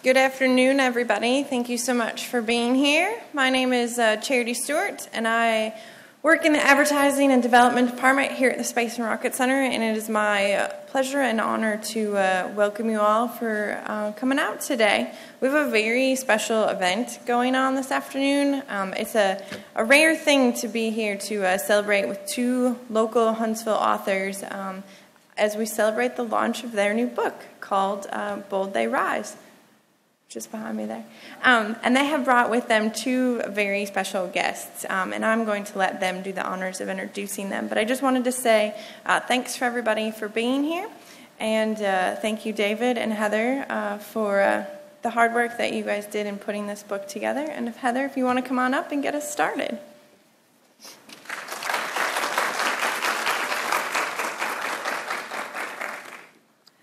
Good afternoon, everybody. Thank you so much for being here. My name is Charity Stewart, and I work in the Advertising and Development Department here at the Space and Rocket Center, and it is my pleasure and honor to welcome you all for coming out today. We have a very special event going on this afternoon. It's a rare thing to be here to celebrate with two local Huntsville authors as we celebrate the launch of their new book called Bold They Rise. Just behind me there. And they have brought with them two very special guests, and I'm going to let them do the honors of introducing them. But I just wanted to say thanks for everybody for being here, and thank you, David and Heather, for the hard work that you guys did in putting this book together. And if Heather, if you want to come on up and get us started.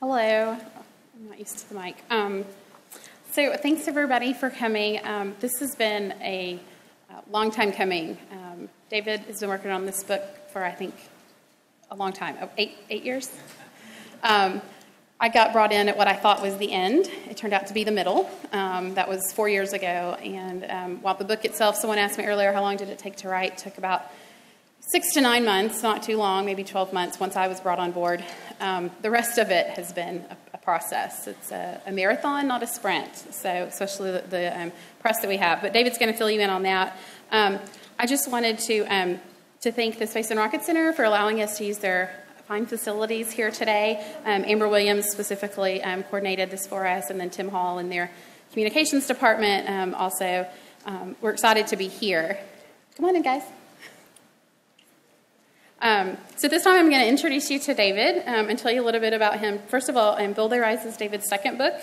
Hello. I'm not used to the mic. So thanks everybody for coming. This has been a long time coming. David has been working on this book for, I think, a long time, 8 years. I got brought in at what I thought was the end. It turned out to be the middle. That was 4 years ago. And while the book itself, someone asked me earlier, how long did it take to write? It took about 6 to 9 months, not too long, maybe 12 months once I was brought on board. The rest of it has been a process. It's a marathon, not a sprint, so especially the press that we have. But David's going to fill you in on that. I just wanted to thank the Space and Rocket Center for allowing us to use their fine facilities here today. Amber Williams specifically coordinated this for us, and then Tim Hall in their communications department also. We're excited to be here. Come on in, guys. So this time I'm going to introduce you to David and tell you a little bit about him. First of all, Bold They Rise is David's second book.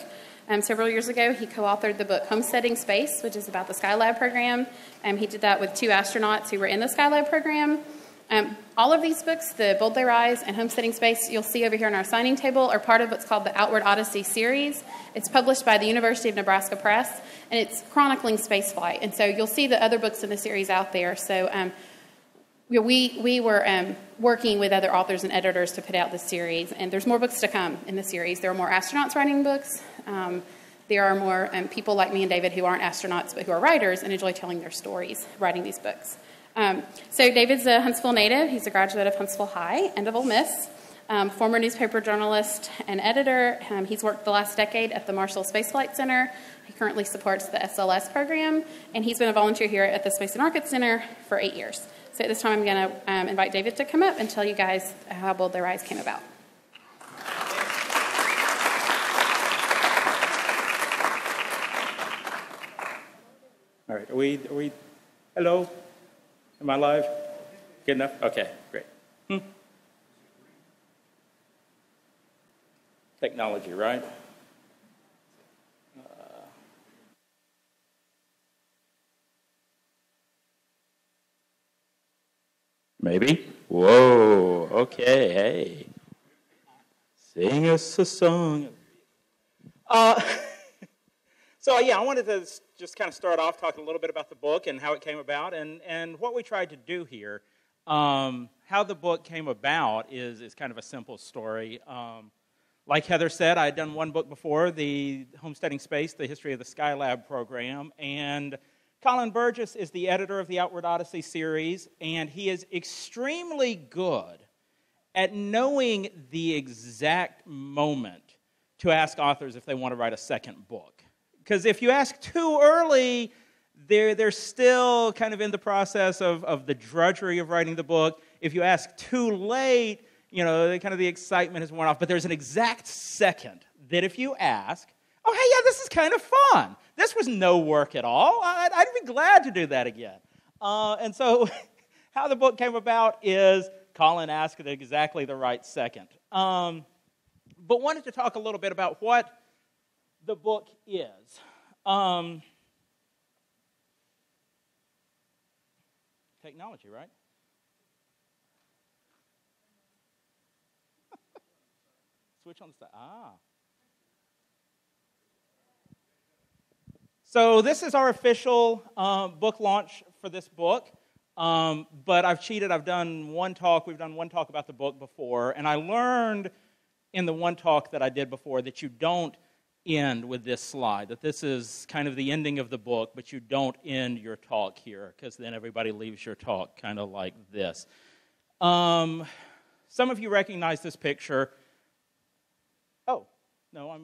Several years ago, he co-authored the book Homesteading Space, which is about the Skylab program. He did that with 2 astronauts who were in the Skylab program. All of these books, the Bold They Rise and Homesteading Space, you'll see over here on our signing table, are part of what's called the Outward Odyssey series. It's published by the University of Nebraska Press, and it's chronicling spaceflight. And so you'll see the other books in the series out there. So we were working with other authors and editors to put out this series, and there's more books to come in the series. There are more astronauts writing books. There are more people like me and David who aren't astronauts but who are writers and enjoy telling their stories, writing these books. So David's a Huntsville native. He's a graduate of Huntsville High and of Ole Miss, former newspaper journalist and editor. He's worked the last decade at the Marshall Space Flight Center. He currently supports the SLS program, and he's been a volunteer here at the Space and Rocket Center for 8 years. So at this time, I'm going to invite David to come up and tell you guys how Bold They Rise came about. All right, are we, hello? Am I live? Good enough? Okay, great. Technology, right? Maybe? Whoa, okay, hey. Sing us a song. So yeah, I wanted to just kind of start off talking a little bit about the book and how it came about and what we tried to do here. How the book came about is kind of a simple story. Like Heather said, I had done one book before, the Homesteading Space, the history of the Skylab program, and Colin Burgess is the editor of the Outward Odyssey series, and he is extremely good at knowing the exact moment to ask authors if they want to write a second book. Because if you ask too early, they're still kind of in the process of the drudgery of writing the book. If you ask too late, kind of the excitement has worn off. But there's an exact second that if you ask, oh, hey, yeah, this is kind of fun. This was no work at all. I'd be glad to do that again. And so how the book came about is Colin asked at exactly the right second. But wanted to talk a little bit about what the book is. Technology, right? Switch on the side. So this is our official book launch for this book. But I've cheated. I've done one talk. We've done one talk about the book before. And I learned in the one talk that I did before that you don't end with this slide, that this is kind of the ending of the book, but you don't end your talk here, because then everybody leaves your talk kind of like this. Some of you recognize this picture. Oh, no,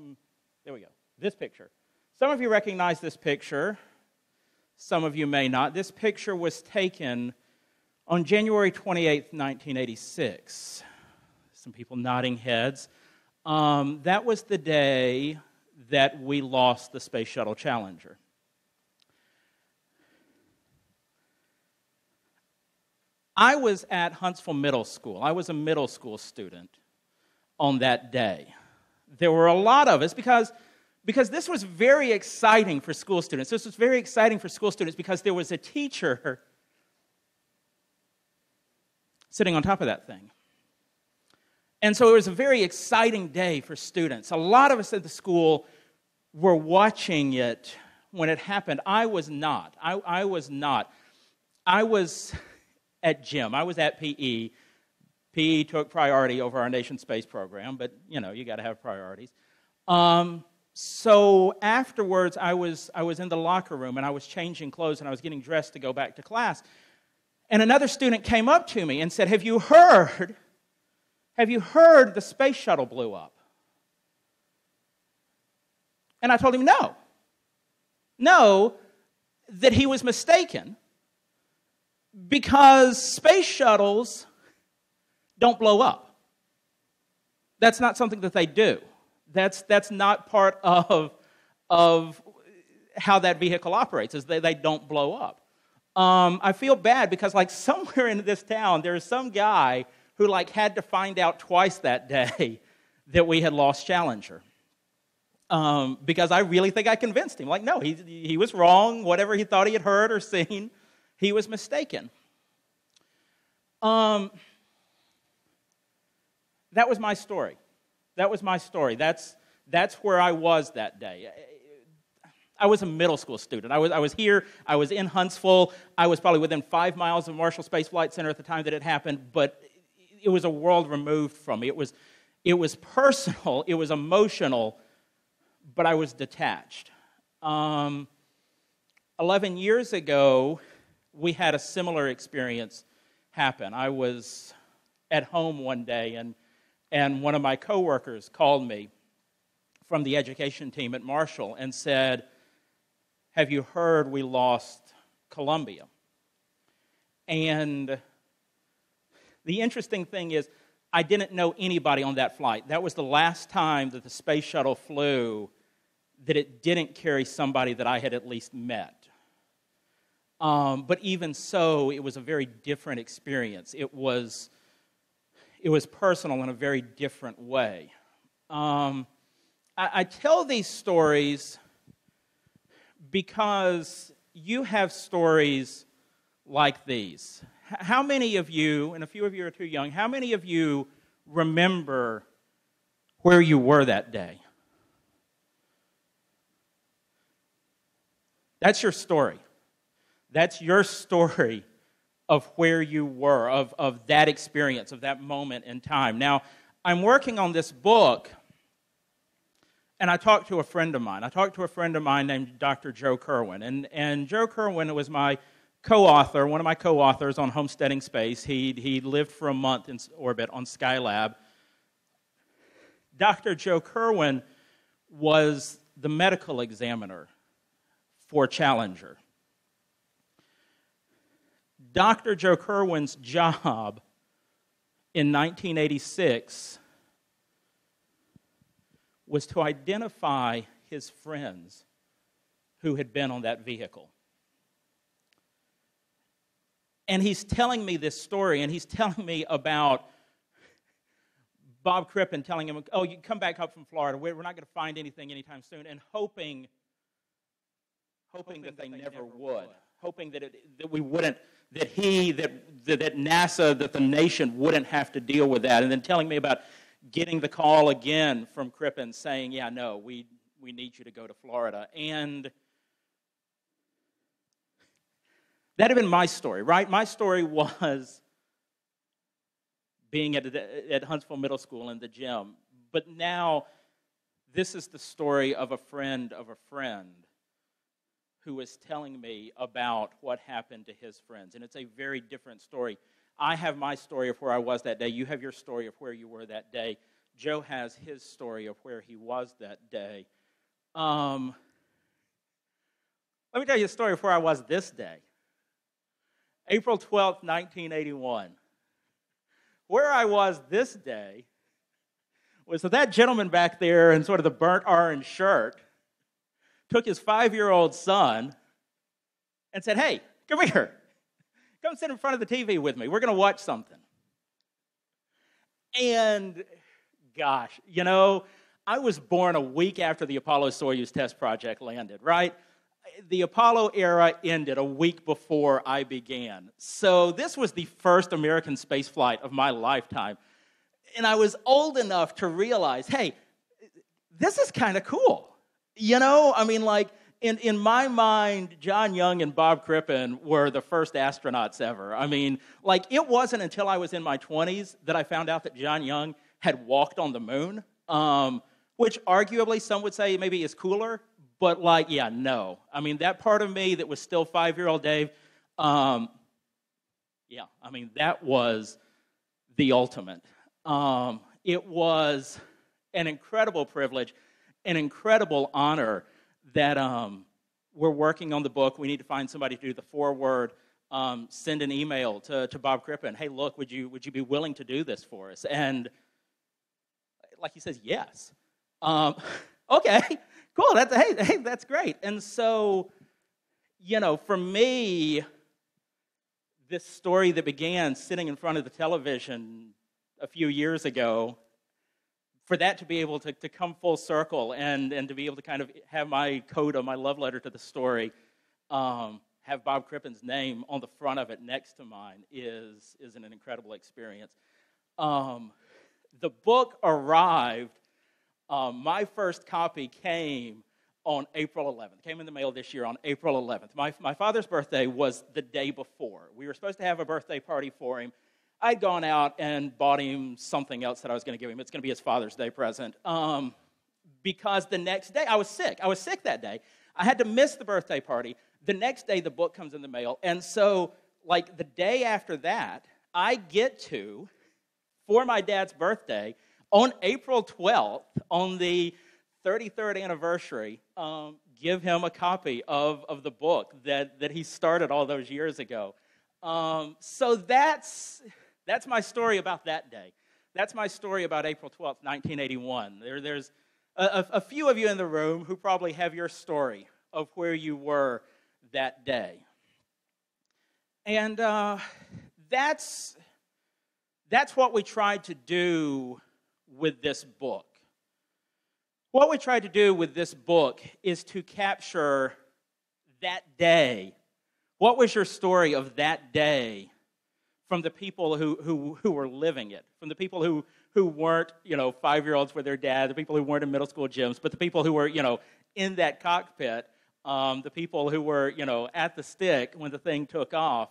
there we go. This picture. Some of you recognize this picture. Some of you may not. This picture was taken on January 28th, 1986. Some people nodding heads. That was the day that we lost the Space Shuttle Challenger. I was at Huntsville Middle School. I was a middle school student on that day. There were a lot of us because this was very exciting for school students. This was very exciting for school students because there was a teacher sitting on top of that thing. And so it was a very exciting day for students. A lot of us at the school were watching it when it happened. I was not. I was not. I was at gym. I was at PE. PE took priority over our nation's space program, but, you got to have priorities. So afterwards, I was in the locker room, and I was changing clothes, and I was getting dressed to go back to class. And another student came up to me and said, Have you heard the space shuttle blew up? And I told him no, that he was mistaken, because space shuttles don't blow up. That's not something that they do. That's not part of how that vehicle operates, is they don't blow up. I feel bad because, somewhere in this town, there is some guy who, had to find out twice that day that we had lost Challenger. Because I really think I convinced him. No, he was wrong. Whatever he thought he had heard or seen, he was mistaken. That was my story. That's where I was that day. I was a middle school student. I was here. I was in Huntsville. I was probably within 5 miles of Marshall Space Flight Center at the time that it happened, but it was a world removed from me. It was personal. It was emotional, but I was detached. 11 years ago, we had a similar experience happen. I was at home one day, and one of my coworkers called me from the education team at Marshall and said, Have you heard we lost Columbia? And the interesting thing is, I didn't know anybody on that flight. That was the last time that the space shuttle flew that it didn't carry somebody that I had at least met. But even so, it was a very different experience. It was personal in a very different way. I tell these stories because you have stories like these. How many of you, and a few of you are too young, how many of you remember where you were that day? That's your story. That's your story of where you were, of that experience, of that moment in time. Now, I'm working on this book, and I talked to a friend of mine. I talked to a friend of mine named Dr. Joe Kerwin, and Joe Kerwin was my co-author, one of my co-authors on Homesteading Space. He lived for a month in orbit on Skylab. Dr. Joe Kerwin was the medical examiner for Challenger. Dr. Joe Kerwin's job in 1986 was to identify his friends who had been on that vehicle. And he's telling me this story, and he's telling me about Bob Crippen telling him, oh, you come back up from Florida, we're not going to find anything anytime soon, and hoping that they never would, hoping that we wouldn't, that NASA, that the nation wouldn't have to deal with that, and then telling me about getting the call again from Crippen saying, yeah, no, we need you to go to Florida. And that had been my story, right? My story was being at Huntsville Middle School in the gym. But now This is the story of a friend who was telling me about what happened to his friends. And it's a very different story. I have my story of where I was that day. You have your story of where you were that day. Joe has his story of where he was that day. Let me tell you a story of where I was this day. April 12th, 1981. Where I was this day was that gentleman back there in sort of the burnt orange shirt took his 5-year-old son and said, "Hey, come here. Come sit in front of the TV with me. We're going to watch something." And gosh, I was born a week after the Apollo-Soyuz test project landed, right? The Apollo era ended a week before I began. So this was the first American space flight of my lifetime. And I was old enough to realize, hey, this is kind of cool. In my mind, John Young and Bob Crippen were the first astronauts ever. It wasn't until I was in my 20s that I found out that John Young had walked on the moon, which arguably some would say maybe is cooler, but no. That part of me that was still 5-year-old Dave, that was the ultimate. It was an incredible privilege, an incredible honor that we're working on the book. We need to find somebody to do the foreword, send an email to Bob Crippen. Hey, look, would you be willing to do this for us? And he says, yes. Okay, cool. That's great. And so, for me, this story that began sitting in front of the television a few years ago, for that to be able to come full circle and to be able to kind of have my coda, my love letter to the story, have Bob Crippen's name on the front of it next to mine is an incredible experience. The book arrived, my first copy came on April 11th. Came in the mail this year on April 11th. My father's birthday was the day before. We were supposed to have a birthday party for him. I'd gone out and bought him something else that I was going to give him. It's going to be his Father's Day present. Because the next day, I was sick. I was sick that day. I had to miss the birthday party. The next day, the book comes in the mail. And so, the day after that, I get to, for my dad's birthday, on April 12th, on the 33rd anniversary, give him a copy of the book that he started all those years ago. So that's my story about that day. That's my story about April 12th, 1981. There's a few of you in the room who probably have your story of where you were that day. And that's what we tried to do with this book. What we tried to do with this book is to capture that day. What was your story of that day from the people who were living it, from the people who weren't, 5-year-olds with their dad, the people who weren't in middle school gyms, but the people who were, in that cockpit, the people who were, at the stick when the thing took off.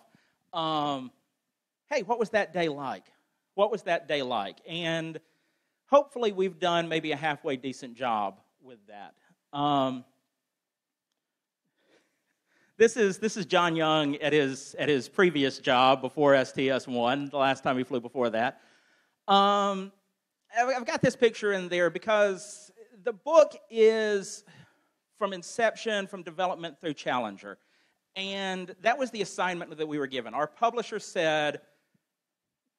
Hey, what was that day like? What was that day like? And hopefully we've done maybe a halfway decent job with that. This is John Young at his previous job before STS-1, the last time he flew before that. I've got this picture in there because the book is from inception, from development through Challenger. And that was the assignment that we were given. Our publisher said,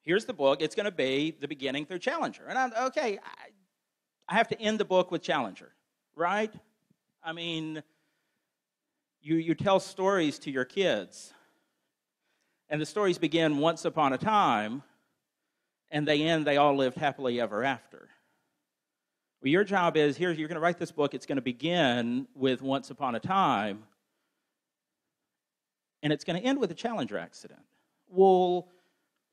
here's the book. It's going to be the beginning through Challenger. And I have to end the book with Challenger, right? You tell stories to your kids, and the stories begin once upon a time, and they all lived happily ever after. Well, your job is, you're going to write this book, it's going to begin with once upon a time, and it's going to end with a Challenger accident. Well,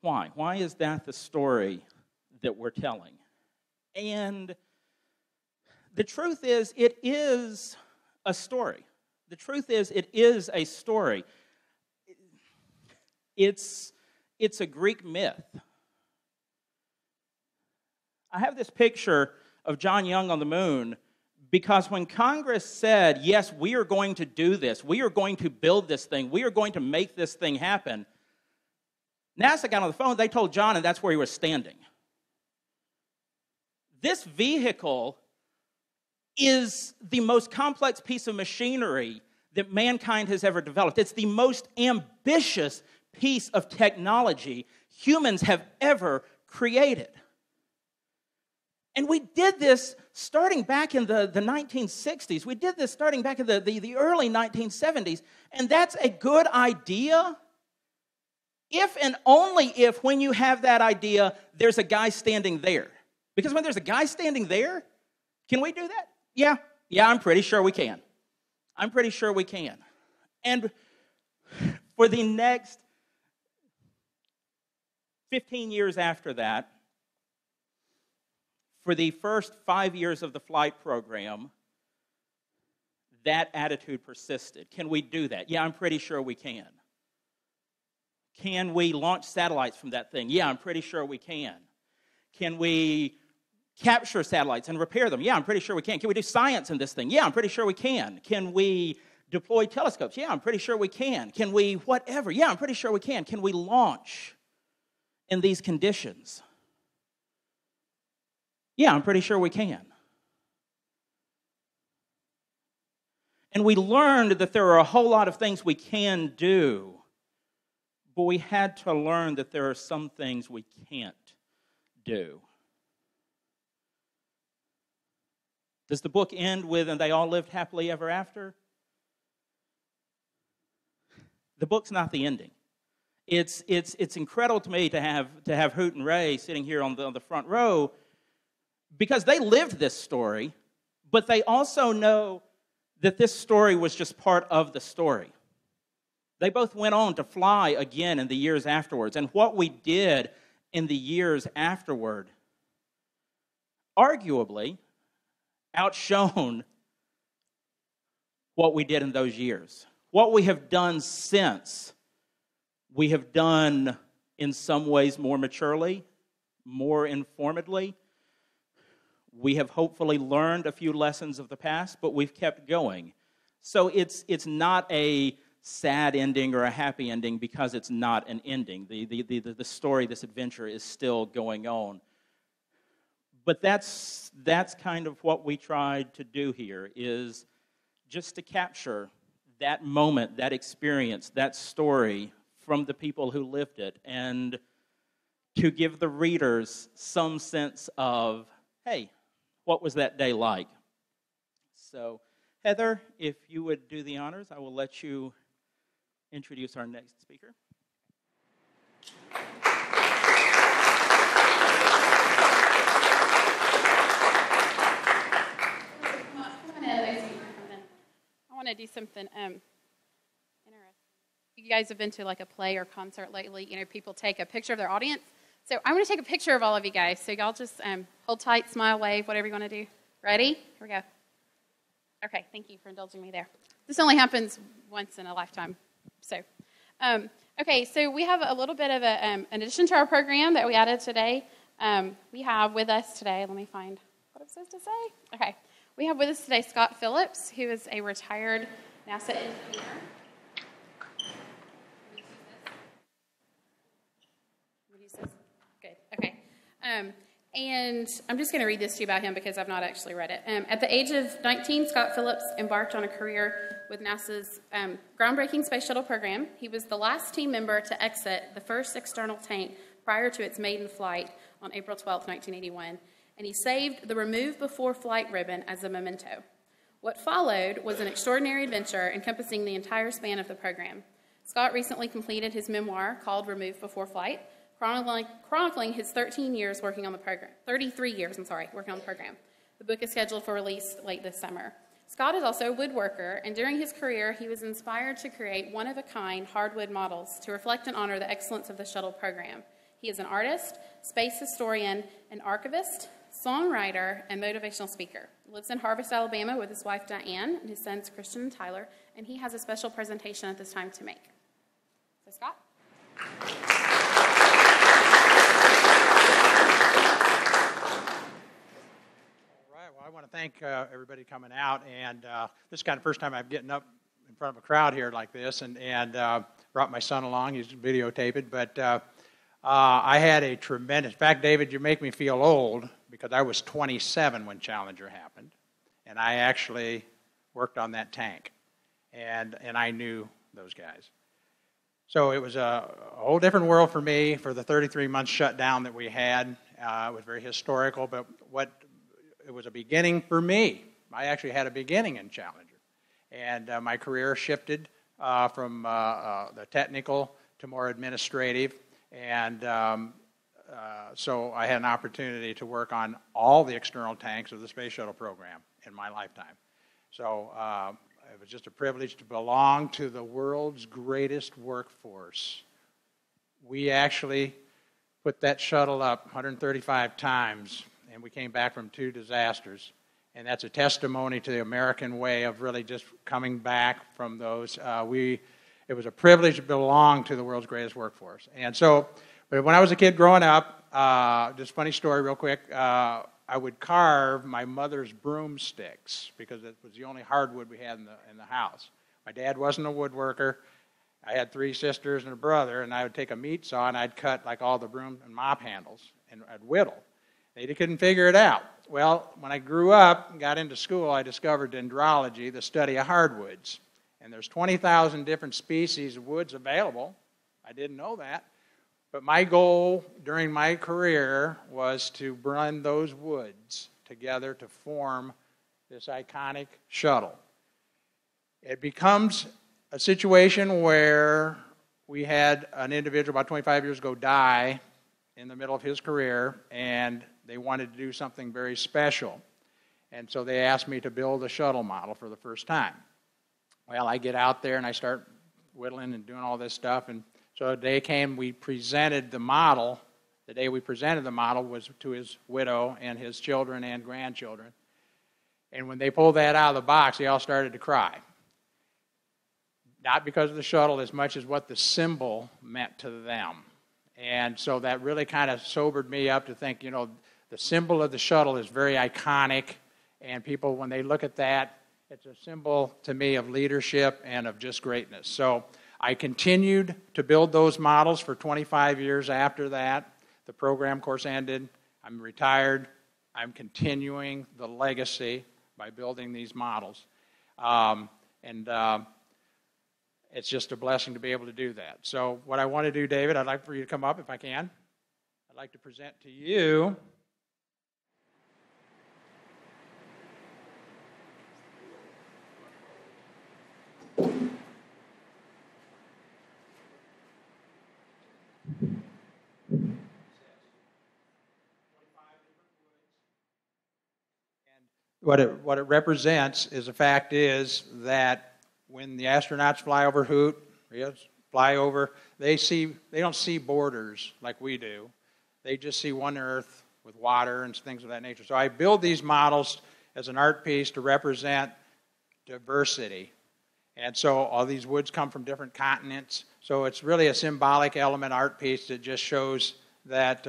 why? Why is that the story that we're telling? And the truth is, it is a story. The truth is, it is a story. It's a Greek myth. I have this picture of John Young on the moon Because when Congress said, yes, we are going to do this, we are going to build this thing, we are going to make this thing happen, NASA got on the phone, they told John, and that's where he was standing. This vehicle is the most complex piece of machinery that mankind has ever developed. It's the most ambitious piece of technology humans have ever created. And we did this starting back in the 1960s. We did this starting back in the early 1970s. And that's a good idea if and only if, when you have that idea, there's a guy standing there. Because when there's a guy standing there, can we do that? Yeah, I'm pretty sure we can. I'm pretty sure we can. And for the next 15 years after that, for the first 5 years of the flight program, that attitude persisted. Can we do that? Yeah, I'm pretty sure we can. Can we launch satellites from that thing? Yeah, I'm pretty sure we can. Can we capture satellites and repair them? Yeah, I'm pretty sure we can. Can we do science in this thing? Yeah, I'm pretty sure we can. Can we deploy telescopes? Yeah, I'm pretty sure we can. Can we whatever? Yeah, I'm pretty sure we can. Can we launch in these conditions? Yeah, I'm pretty sure we can. And we learned that there are a whole lot of things we can do, but we had to learn that there are some things we can't do. Does the book end with, and they all lived happily ever after? The book's not the ending. It's incredible to me to have Hoot and Rhea sitting here on the front row, because they lived this story, but they also know that this story was just part of the story. They both went on to fly again in the years afterwards, and what we did in the years afterward arguably outshone what we did in those years. What we have done since, we have done in some ways more maturely, more informedly. We have hopefully learned a few lessons of the past, but we've kept going. So it's not a sad ending or a happy ending because it's not an ending. The story, this adventure, is still going on. But that's kind of what we tried to do here, is just to capture that moment, that experience, that story from the people who lived it, and to give the readers some sense of, hey, what was that day like? So, Heather, if you would do the honors, I will let you introduce our next speaker. I want to do something interesting. You guys have been to like a play or concert lately. You know, people take a picture of their audience. So I want to take a picture of all of you guys. So y'all just hold tight, smile, wave, whatever you want to do. Ready? Here we go. Okay, thank you for indulging me there. This only happens once in a lifetime. So, okay, so we have a little bit of an addition to our program that we added today. We have with us today, let me find what I'm supposed to say. Okay, we have with us today Scott Phillips, who is a retired NASA engineer. Good, okay. And I'm just going to read this to you about him because I've not actually read it. At the age of 19, Scott Phillips embarked on a career with NASA's groundbreaking Space Shuttle Program. He was the last team member to exit the first external tank prior to its maiden flight on April 12, 1981, and he saved the Remove Before Flight ribbon as a memento. What followed was an extraordinary adventure encompassing the entire span of the program. Scott recently completed his memoir called Remove Before Flight, chronicling his 33 years working on the program. The book is scheduled for release late this summer. Scott is also a woodworker, and during his career, he was inspired to create one-of-a-kind hardwood models to reflect and honor the excellence of the shuttle program. He is an artist, space historian, an archivist, songwriter, and motivational speaker. He lives in Harvest, Alabama with his wife, Diane, and his sons, Christian and Tyler, and he has a special presentation at this time to make. So, Scott? I want to thank everybody coming out. And this is kind of the first time I'm getting up in front of a crowd here like this, and brought my son along. He's videotaped. But I had a tremendous, in fact, David, you make me feel old, because I was 27 when Challenger happened. And I actually worked on that tank. And I knew those guys. So it was a whole different world for me for the 33-month shutdown that we had. It was very historical, but it was a beginning for me. I actually had a beginning in Challenger. And my career shifted from the technical to more administrative. And so I had an opportunity to work on all the external tanks of the Space Shuttle Program in my lifetime. So it was just a privilege to belong to the world's greatest workforce. We actually put that shuttle up 135 times, and we came back from 2 disasters. And that's a testimony to the American way of really just coming back from those. It was a privilege to belong to the world's greatest workforce. And so, but when I was a kid growing up, just a funny story real quick, I would carve my mother's broomsticks because it was the only hardwood we had in the house. My dad wasn't a woodworker. I had 3 sisters and a brother, and I would take a meat saw and I'd cut like all the broom and mop handles, and I'd whittle. They couldn't figure it out. Well, when I grew up and got into school, I discovered dendrology, the study of hardwoods. And there's 20,000 different species of woods available. I didn't know that. But my goal during my career was to blend those woods together to form this iconic shuttle. It becomes a situation where we had an individual about 25 years ago die in the middle of his career, and they wanted to do something very special. And so they asked me to build a shuttle model for the first time. Well, I get out there and I start whittling and doing all this stuff, and so the day came, we presented the model. The day we presented the model was to his widow and his children and grandchildren. And when they pulled that out of the box, they all started to cry. Not because of the shuttle as much as what the symbol meant to them. And so that really kind of sobered me up to think, you know, the symbol of the shuttle is very iconic, and people, when they look at that, it's a symbol to me of leadership and of just greatness. So I continued to build those models for 25 years after that. The program course ended. I'm retired. I'm continuing the legacy by building these models. It's just a blessing to be able to do that. So what I want to do, David, I'd like for you to come up if I can. I'd like to present to you what it represents is the fact is that when the astronauts fly over Hoot, fly over, they don't see borders like we do. They just see one Earth with water and things of that nature. So I build these models as an art piece to represent diversity. And so all these woods come from different continents. So it's really a symbolic element art piece that just shows that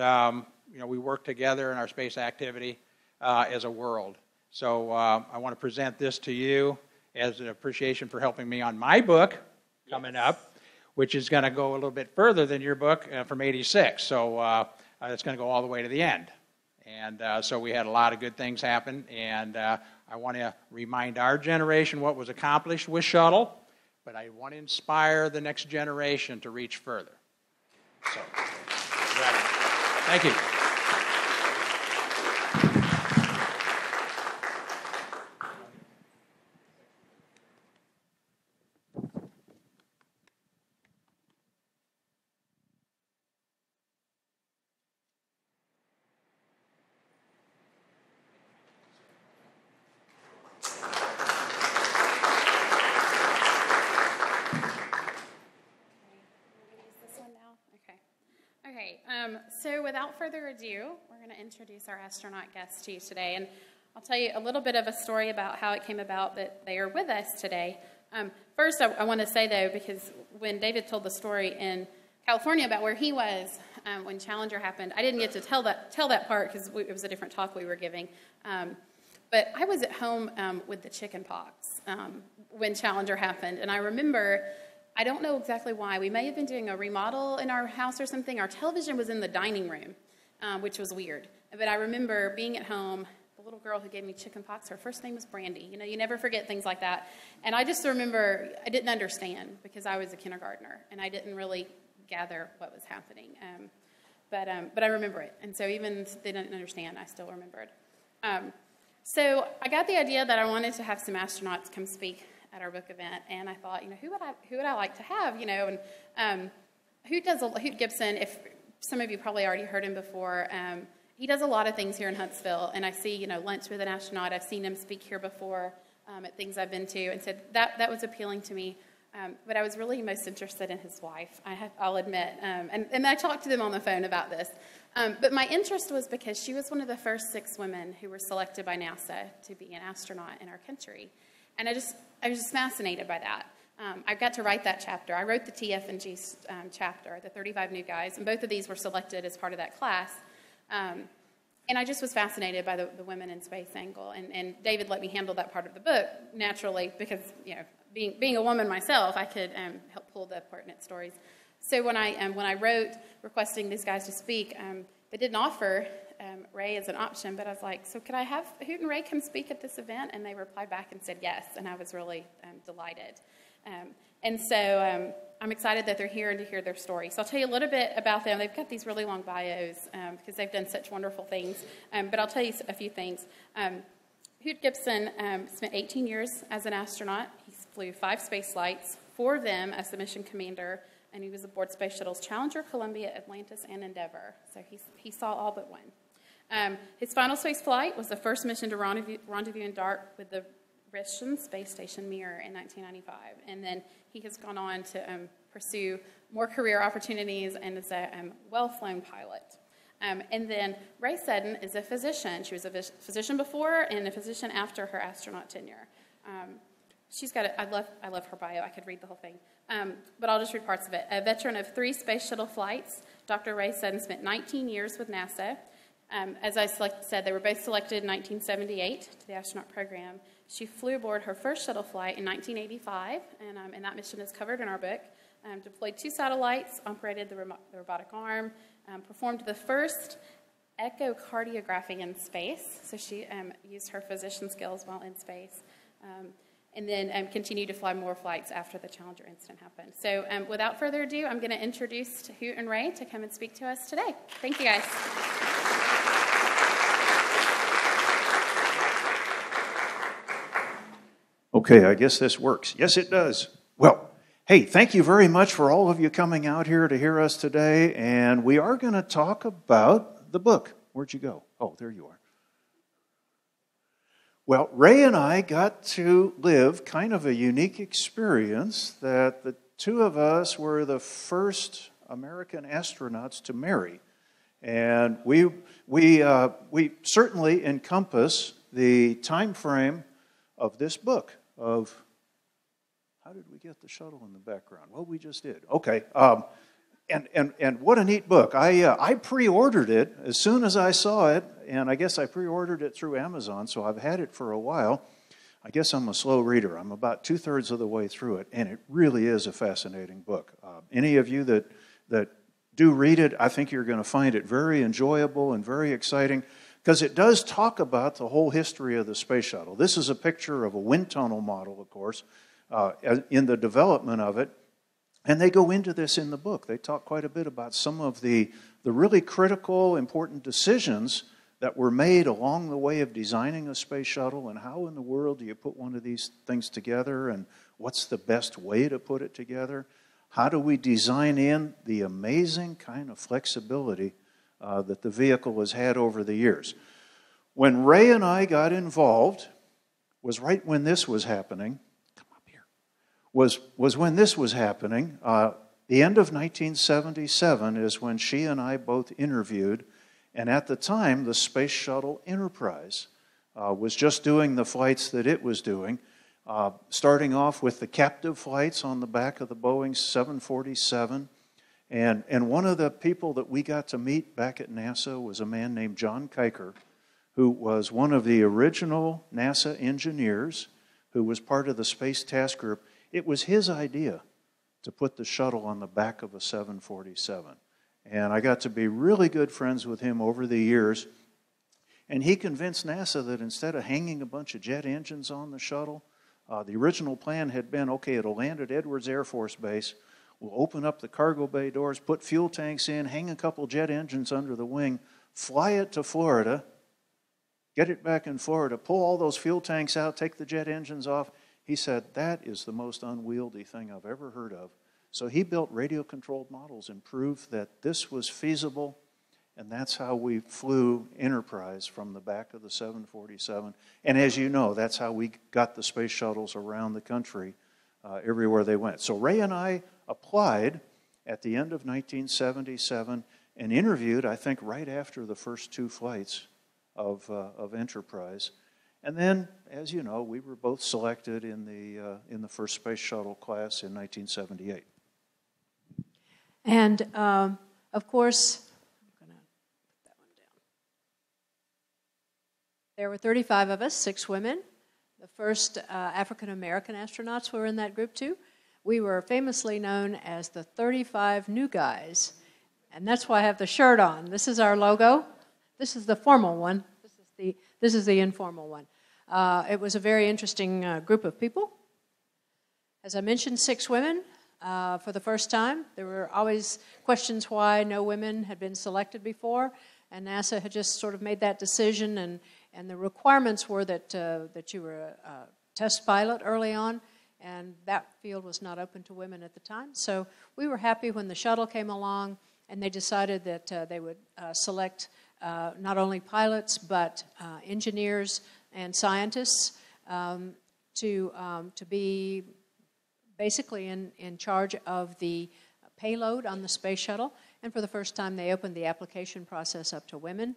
we work together in our space activity as a world. So I want to present this to you as an appreciation for helping me on my book coming up, which is going to go a little bit further than your book from 86. So it's going to go all the way to the end. And so we had a lot of good things happen. And I want to remind our generation what was accomplished with Shuttle, but I want to inspire the next generation to reach further. So, thank you. So without further ado, we're going to introduce our astronaut guests to you today. And I'll tell you a little bit of a story about how it came about that they are with us today. First, I want to say, though, because when David told the story in California about where he was when Challenger happened, I didn't get to tell that part because it was a different talk we were giving. But I was at home with the chicken pox when Challenger happened, and I remember, I don't know exactly why, we may have been doing a remodel in our house or something. Our television was in the dining room, which was weird. But I remember being at home, the little girl who gave me chicken pox, her first name was Brandy. You know, you never forget things like that. And I just remember, I didn't understand because I was a kindergartner, and I didn't really gather what was happening. But I remember it. And so even if they didn't understand, I still remembered. So I got the idea that I wanted to have some astronauts come speak at our book event, and I thought, who would I like to have, and Hoot Gibson, if some of you probably already heard him before, he does a lot of things here in Huntsville, and I see, Lunch with an Astronaut, I've seen him speak here before at things I've been to, and so that was appealing to me, but I was really most interested in his wife, I'll admit, and I talked to them on the phone about this. But my interest was because she was one of the first 6 women who were selected by NASA to be an astronaut in our country. And I was just fascinated by that. I got to write that chapter. I wrote the TF&G chapter, the 35 new guys, and both of these were selected as part of that class. And I just was fascinated by the women in space angle. And David let me handle that part of the book, naturally, because being a woman myself, I could help pull the pertinent stories. So when I wrote requesting these guys to speak, they didn't offer Ray as an option, but I was like, so could I have Hoot and Ray come speak at this event? And they replied back and said yes, and I was really delighted. And so I'm excited that they're here and to hear their story. So I'll tell you a little bit about them. They've got these really long bios because they've done such wonderful things, but I'll tell you a few things. Hoot Gibson spent 18 years as an astronaut. He flew 5 space flights, 4 of them as the mission commander, and he was aboard Space Shuttles Challenger, Columbia, Atlantis, and Endeavour. So he saw all but one. His final space flight was the first mission to rendezvous in dark with the Russian space station Mir in 1995. And then he has gone on to pursue more career opportunities and is a well-flown pilot. And then Rhea Seddon is a physician. She was a physician before and a physician after her astronaut tenure. She's got I love her bio. I could read the whole thing. But I'll just read parts of it. A veteran of 3 space shuttle flights, Dr. Rhea Seddon spent 19 years with NASA. As I said, they were both selected in 1978 to the astronaut program. She flew aboard her first shuttle flight in 1985, and that mission is covered in our book. Deployed 2 satellites, operated the robotic arm, performed the first echocardiography in space. So she used her physician skills while in space. And then continued to fly more flights after the Challenger incident happened. So without further ado, I'm going to introduce Hoot and Ray to come and speak to us today. Thank you, guys. Okay, I guess this works. Yes, it does. Well, hey, thank you very much for all of you coming out here to hear us today. And we are going to talk about the book. Where'd you go? Oh, there you are. Well, Ray and I got to live kind of a unique experience that the 2 of us were the first American astronauts to marry. And we certainly encompass the time frame of this book of, how did we get the shuttle in the background? Well, we just did. Okay. And what a neat book. I pre-ordered it as soon as I saw it, and I guess I pre-ordered it through Amazon, so I've had it for a while. I guess I'm a slow reader. I'm about 2/3 of the way through it, and it really is a fascinating book. Any of you that do read it, I think you're going to find it very enjoyable and very exciting, because it does talk about the whole history of the space shuttle. This is a picture of a wind tunnel model, of course, in the development of it. And they go into this in the book. They talk quite a bit about some of the really critical, important decisions that were made along the way of designing a space shuttle, and how in the world do you put one of these things together, and what's the best way to put it together? How do we design in the amazing kind of flexibility that the vehicle has had over the years? When Ray and I got involved was right when this was happening. Was when this was happening. The end of 1977 is when she and I both interviewed, and at the time, the Space Shuttle Enterprise was just doing the flights that it was doing, starting off with the captive flights on the back of the Boeing 747. And one of the people that we got to meet back at NASA was a man named John Kiker, who was one of the original NASA engineers, who was part of the Space Task Group. It was his idea to put the shuttle on the back of a 747. And I got to be really good friends with him over the years. And he convinced NASA that instead of hanging a bunch of jet engines on the shuttle, the original plan had been, okay, it'll land at Edwards Air Force Base. We'll open up the cargo bay doors, put fuel tanks in, hang a couple jet engines under the wing, fly it to Florida, get it back in Florida, pull all those fuel tanks out, take the jet engines off. He said, that is the most unwieldy thing I've ever heard of. So he built radio-controlled models and proved that this was feasible, and that's how we flew Enterprise from the back of the 747. And as you know, that's how we got the space shuttles around the country everywhere they went. So Ray and I applied at the end of 1977 and interviewed, I think, right after the first 2 flights of Enterprise. And then, as you know, we were both selected in the first space shuttle class in 1978. And, of course, I'm going to put that one down. There were 35 of us, 6 women. The first African-American astronauts were in that group, too. We were famously known as the 35 New Guys. And that's why I have the shirt on. This is our logo. This is the formal one. This is the informal one. It was a very interesting group of people. As I mentioned, 6 women for the first time. There were always questions why no women had been selected before, and NASA had just sort of made that decision, and the requirements were that you were a test pilot early on, and that field was not open to women at the time. So we were happy when the shuttle came along, and they decided that they would select not only pilots, but engineers and scientists to be basically in charge of the payload on the space shuttle. And for the first time, they opened the application process up to women.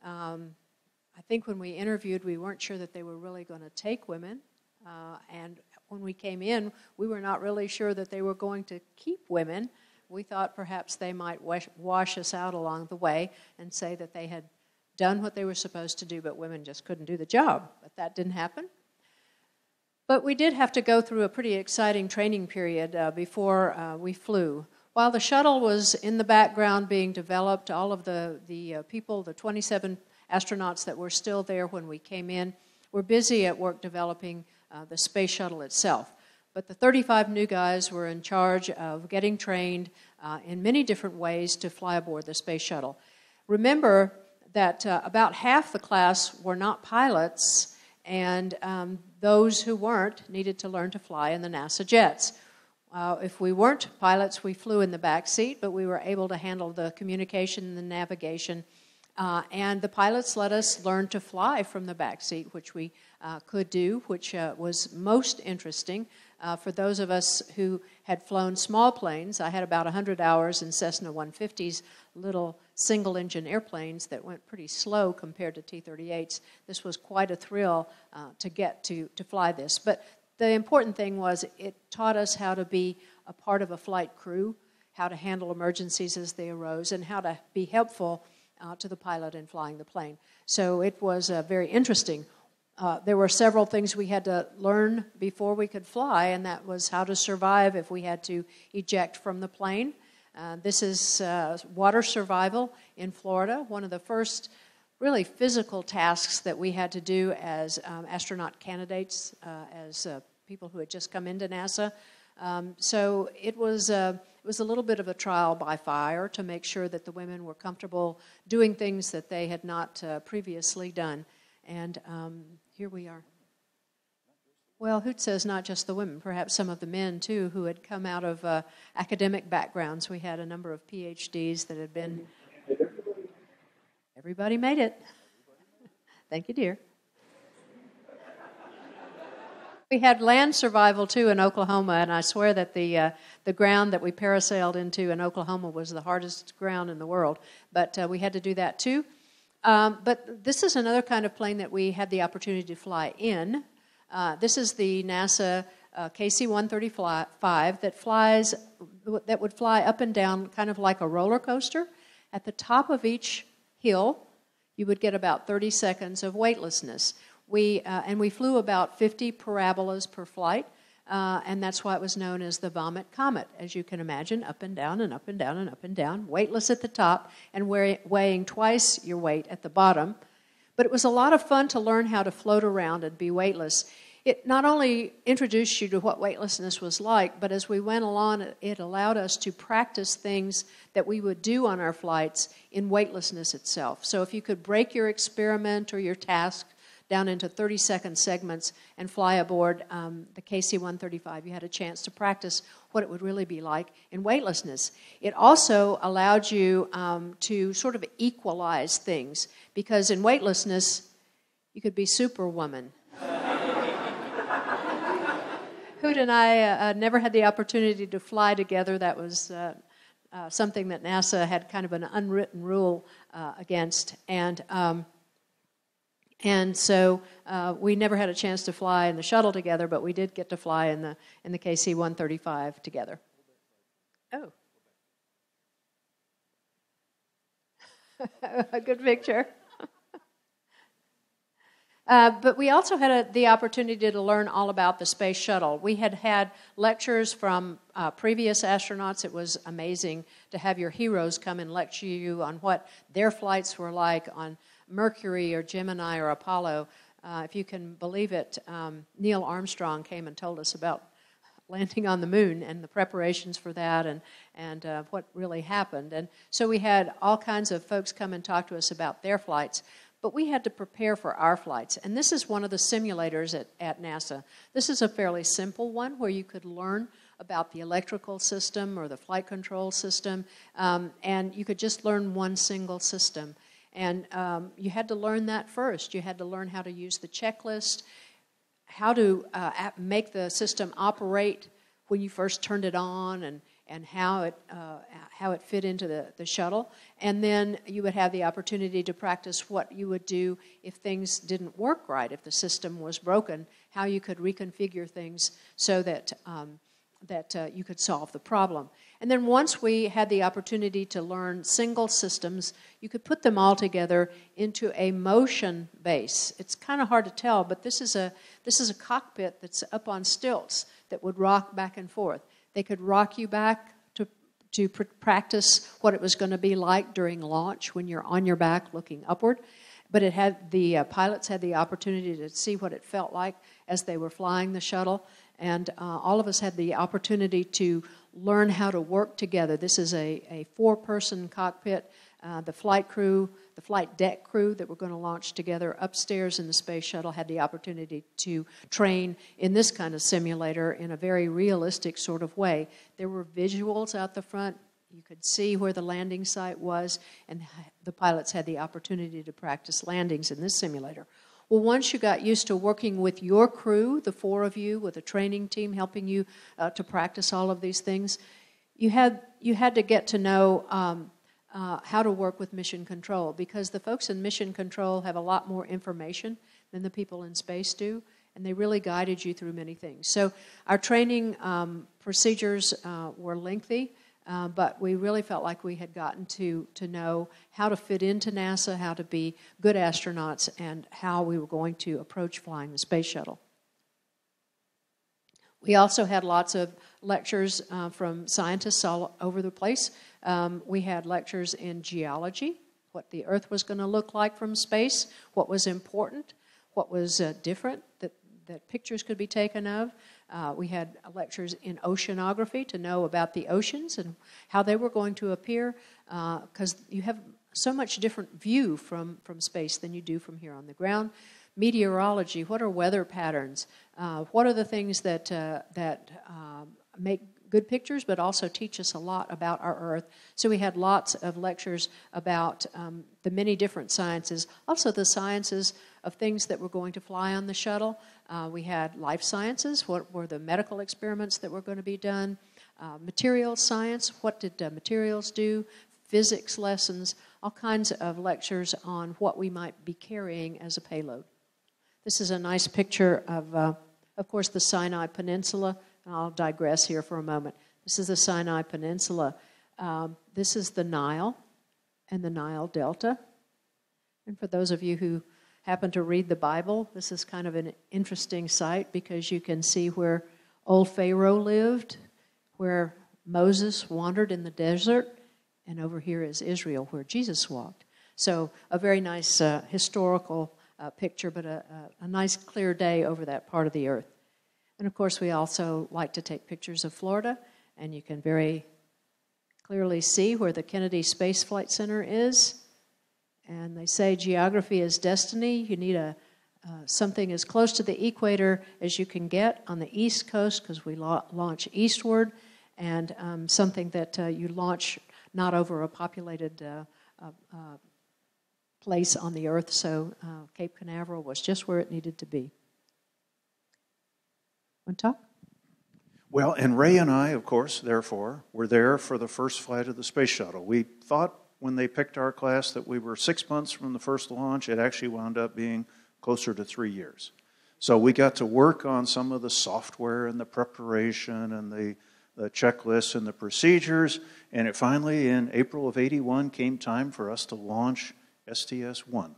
I think when we interviewed, we weren't sure that they were really going to take women. And when we came in, we were not really sure that they were going to keep women. We thought perhaps they might wash us out along the way and say that they had done what they were supposed to do, but women just couldn't do the job. But that didn't happen. But we did have to go through a pretty exciting training period before we flew. While the shuttle was in the background being developed, all of the people, the 27 astronauts that were still there when we came in, were busy at work developing the space shuttle itself. But the 35 new guys were in charge of getting trained in many different ways to fly aboard the space shuttle. Remember that about half the class were not pilots, and those who weren't needed to learn to fly in the NASA jets. If we weren't pilots, we flew in the back seat, but we were able to handle the communication and the navigation. And the pilots let us learn to fly from the back seat, which we could do, which was most interesting for those of us who had flown small planes. I had about 100 hours in Cessna 150s, little single-engine airplanes that went pretty slow compared to T-38s. This was quite a thrill to get to fly this. But the important thing was it taught us how to be a part of a flight crew, how to handle emergencies as they arose, and how to be helpful to the pilot in flying the plane. So it was very interesting. There were several things we had to learn before we could fly, and that was how to survive if we had to eject from the plane. This is water survival in Florida, one of the first really physical tasks that we had to do as astronaut candidates, as people who had just come into NASA. So it was a little bit of a trial by fire to make sure that the women were comfortable doing things that they had not previously done. And here we are. Well, Hoot says not just the women, perhaps some of the men, too, who had come out of academic backgrounds. We had a number of PhDs that had been... Everybody made it. Thank you, dear. We had land survival, too, in Oklahoma, and I swear that the ground that we parasailed into in Oklahoma was the hardest ground in the world. But we had to do that, too. But this is another kind of plane that we had the opportunity to fly in. This is the NASA KC-135 that would fly up and down kind of like a roller coaster. At the top of each hill, you would get about 30 seconds of weightlessness. And we flew about 50 parabolas per flight, and that's why it was known as the Vomit Comet, as you can imagine, up and down and up and down and up and down, weightless at the top and weighing twice your weight at the bottom. But it was a lot of fun to learn how to float around and be weightless. It not only introduced you to what weightlessness was like, but as we went along, it allowed us to practice things that we would do on our flights in weightlessness itself. So if you could break your experiment or your task down into 30-second segments and fly aboard the KC-135, you had a chance to practice what it would really be like in weightlessness. It also allowed you to sort of equalize things, because in weightlessness, you could be Superwoman. Hoot and I never had the opportunity to fly together. That was something that NASA had kind of an unwritten rule against. And so we never had a chance to fly in the shuttle together, but we did get to fly in the KC-135 together. Oh. A good picture. But we also had the opportunity to learn all about the space shuttle. We had lectures from previous astronauts. It was amazing to have your heroes come and lecture you on what their flights were like on Mercury or Gemini or Apollo. If you can believe it, Neil Armstrong came and told us about landing on the moon and the preparations for that and what really happened. And so we had all kinds of folks come and talk to us about their flights. But we had to prepare for our flights. And this is one of the simulators at NASA. This is a fairly simple one where you could learn about the electrical system or the flight control system, and you could just learn one single system. And you had to learn that first. You had to learn how to use the checklist, how to make the system operate when you first turned it on, and how it fit into the shuttle. And then you would have the opportunity to practice what you would do if things didn't work right, if the system was broken, how you could reconfigure things so that you could solve the problem. And then once we had the opportunity to learn single systems, you could put them all together into a motion base. It's kind of hard to tell, but this is a cockpit that's up on stilts that would rock back and forth. They could rock you back to practice what it was going to be like during launch when you're on your back looking upward. But it had the pilots had the opportunity to see what it felt like as they were flying the shuttle. And all of us had the opportunity to learn how to work together. This is a four-person cockpit. The flight crew, the flight deck crew that were going to launch together upstairs in the space shuttle had the opportunity to train in this kind of simulator in a very realistic sort of way. There were visuals out the front. You could see where the landing site was, and the pilots had the opportunity to practice landings in this simulator. Well, once you got used to working with your crew, the four of you, with a training team helping you to practice all of these things, you had to get to know how to work with mission control, because the folks in mission control have a lot more information than the people in space do, and they really guided you through many things. So our training procedures were lengthy, but we really felt like we had gotten to know how to fit into NASA, how to be good astronauts, and how we were going to approach flying the space shuttle. We also had lots of lectures from scientists all over the place. We had lectures in geology, what the Earth was going to look like from space, what was important, what was different that pictures could be taken of. We had lectures in oceanography to know about the oceans and how they were going to appear, because you have so much different view from space than you do from here on the ground. Meteorology, what are weather patterns? What are the things that make good pictures but also teach us a lot about our Earth? So we had lots of lectures about the many different sciences, also the sciences of things that were going to fly on the shuttle. We had life sciences, what were the medical experiments that were going to be done, materials science, what did materials do, physics lessons, all kinds of lectures on what we might be carrying as a payload. This is a nice picture of course, the Sinai Peninsula. I'll digress here for a moment. This is the Sinai Peninsula. This is the Nile and the Nile Delta. And for those of you who happen to read the Bible, this is kind of an interesting site because you can see where old Pharaoh lived, where Moses wandered in the desert, and over here is Israel, where Jesus walked. So a very nice historical picture, but a nice clear day over that part of the earth. And of course, we also like to take pictures of Florida, and you can very clearly see where the Kennedy Space Flight Center is. And they say geography is destiny. You need something as close to the equator as you can get on the East Coast, because we launch eastward, and something that you launch not over a populated place on the earth. So Cape Canaveral was just where it needed to be. Want to talk? Well, and Ray and I, of course, therefore, were there for the first flight of the space shuttle. We thought when they picked our class that we were 6 months from the first launch. It actually wound up being closer to 3 years. So we got to work on some of the software and the preparation and the checklists and the procedures, and it finally, in April of '81, came time for us to launch STS-1.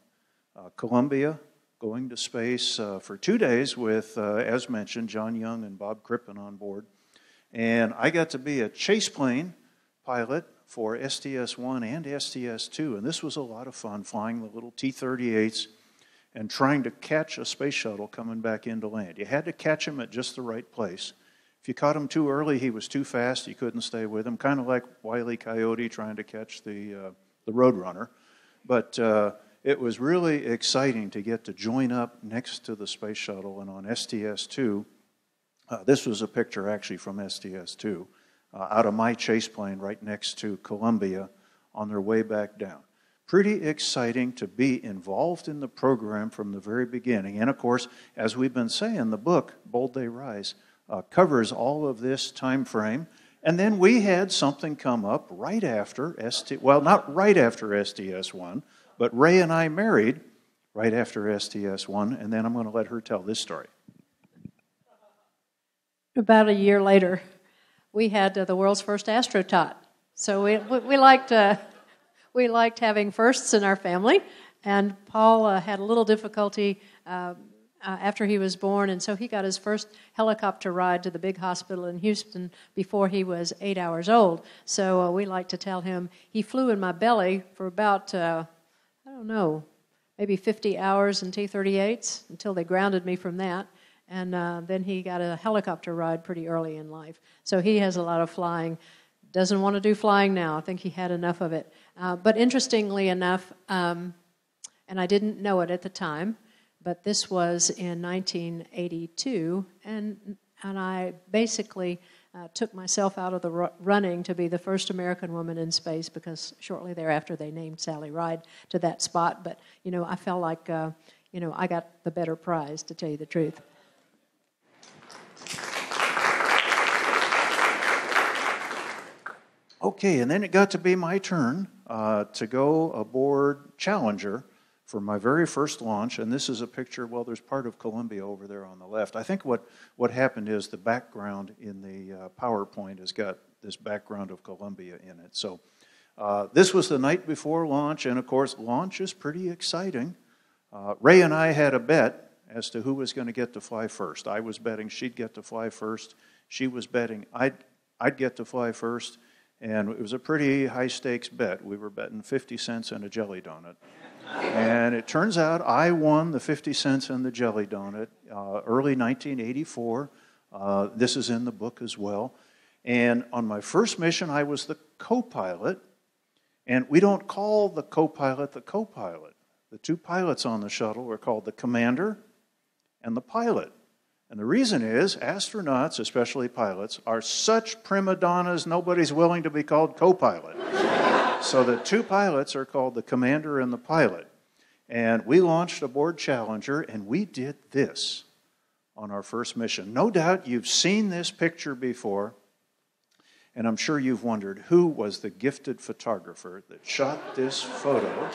Columbia, going to space for 2 days with, as mentioned, John Young and Bob Crippen on board. And I got to be a chase plane pilot for STS-1 and STS-2, and this was a lot of fun, flying the little T-38s and trying to catch a space shuttle coming back into land. You had to catch him at just the right place. If you caught him too early, he was too fast, you couldn't stay with him, kind of like Wile E. Coyote trying to catch the Roadrunner. But it was really exciting to get to join up next to the space shuttle. And on STS-2, this was a picture actually from STS-2, out of my chase plane right next to Columbia on their way back down. Pretty exciting to be involved in the program from the very beginning. And of course, as we've been saying, the book, Bold They Rise, covers all of this time frame. And then we had something come up right after not right after STS-1, but Ray and I married right after STS-1, and then I'm going to let her tell this story. About a year later, we had the world's first astrotot. So we liked having firsts in our family, and Paul had a little difficulty after he was born, and so he got his first helicopter ride to the big hospital in Houston before he was 8 hours old. So we like to tell him he flew in my belly for about, maybe 50 hours in T-38s until they grounded me from that. And then he got a helicopter ride pretty early in life. So he has a lot of flying. Doesn't want to do flying now. I think he had enough of it. But interestingly enough, and I didn't know it at the time, but this was in 1982, and I basically took myself out of the running to be the first American woman in space, because shortly thereafter they named Sally Ride to that spot. But, I felt like, I got the better prize, to tell you the truth. Okay, and then it got to be my turn to go aboard Challenger for my very first launch, and this is a picture, there's part of Columbia over there on the left. I think what happened is the background in the PowerPoint has got this background of Columbia in it. So this was the night before launch, and of course, launch is pretty exciting. Ray and I had a bet as to who was going to get to fly first. I was betting she'd get to fly first. She was betting I'd get to fly first, and it was a pretty high-stakes bet. We were betting 50 cents and a jelly donut. And it turns out I won the 50 cents and the jelly donut early 1984. This is in the book as well. And on my first mission, I was the co-pilot. And we don't call the co-pilot the co-pilot. The two pilots on the shuttle were called the commander and the pilot. And the reason is astronauts, especially pilots, are such prima donnas, nobody's willing to be called co-pilot. So the two pilots are called the commander and the pilot. And we launched aboard Challenger, and we did this on our first mission. No doubt you've seen this picture before, and I'm sure you've wondered who was the gifted photographer that shot this photo.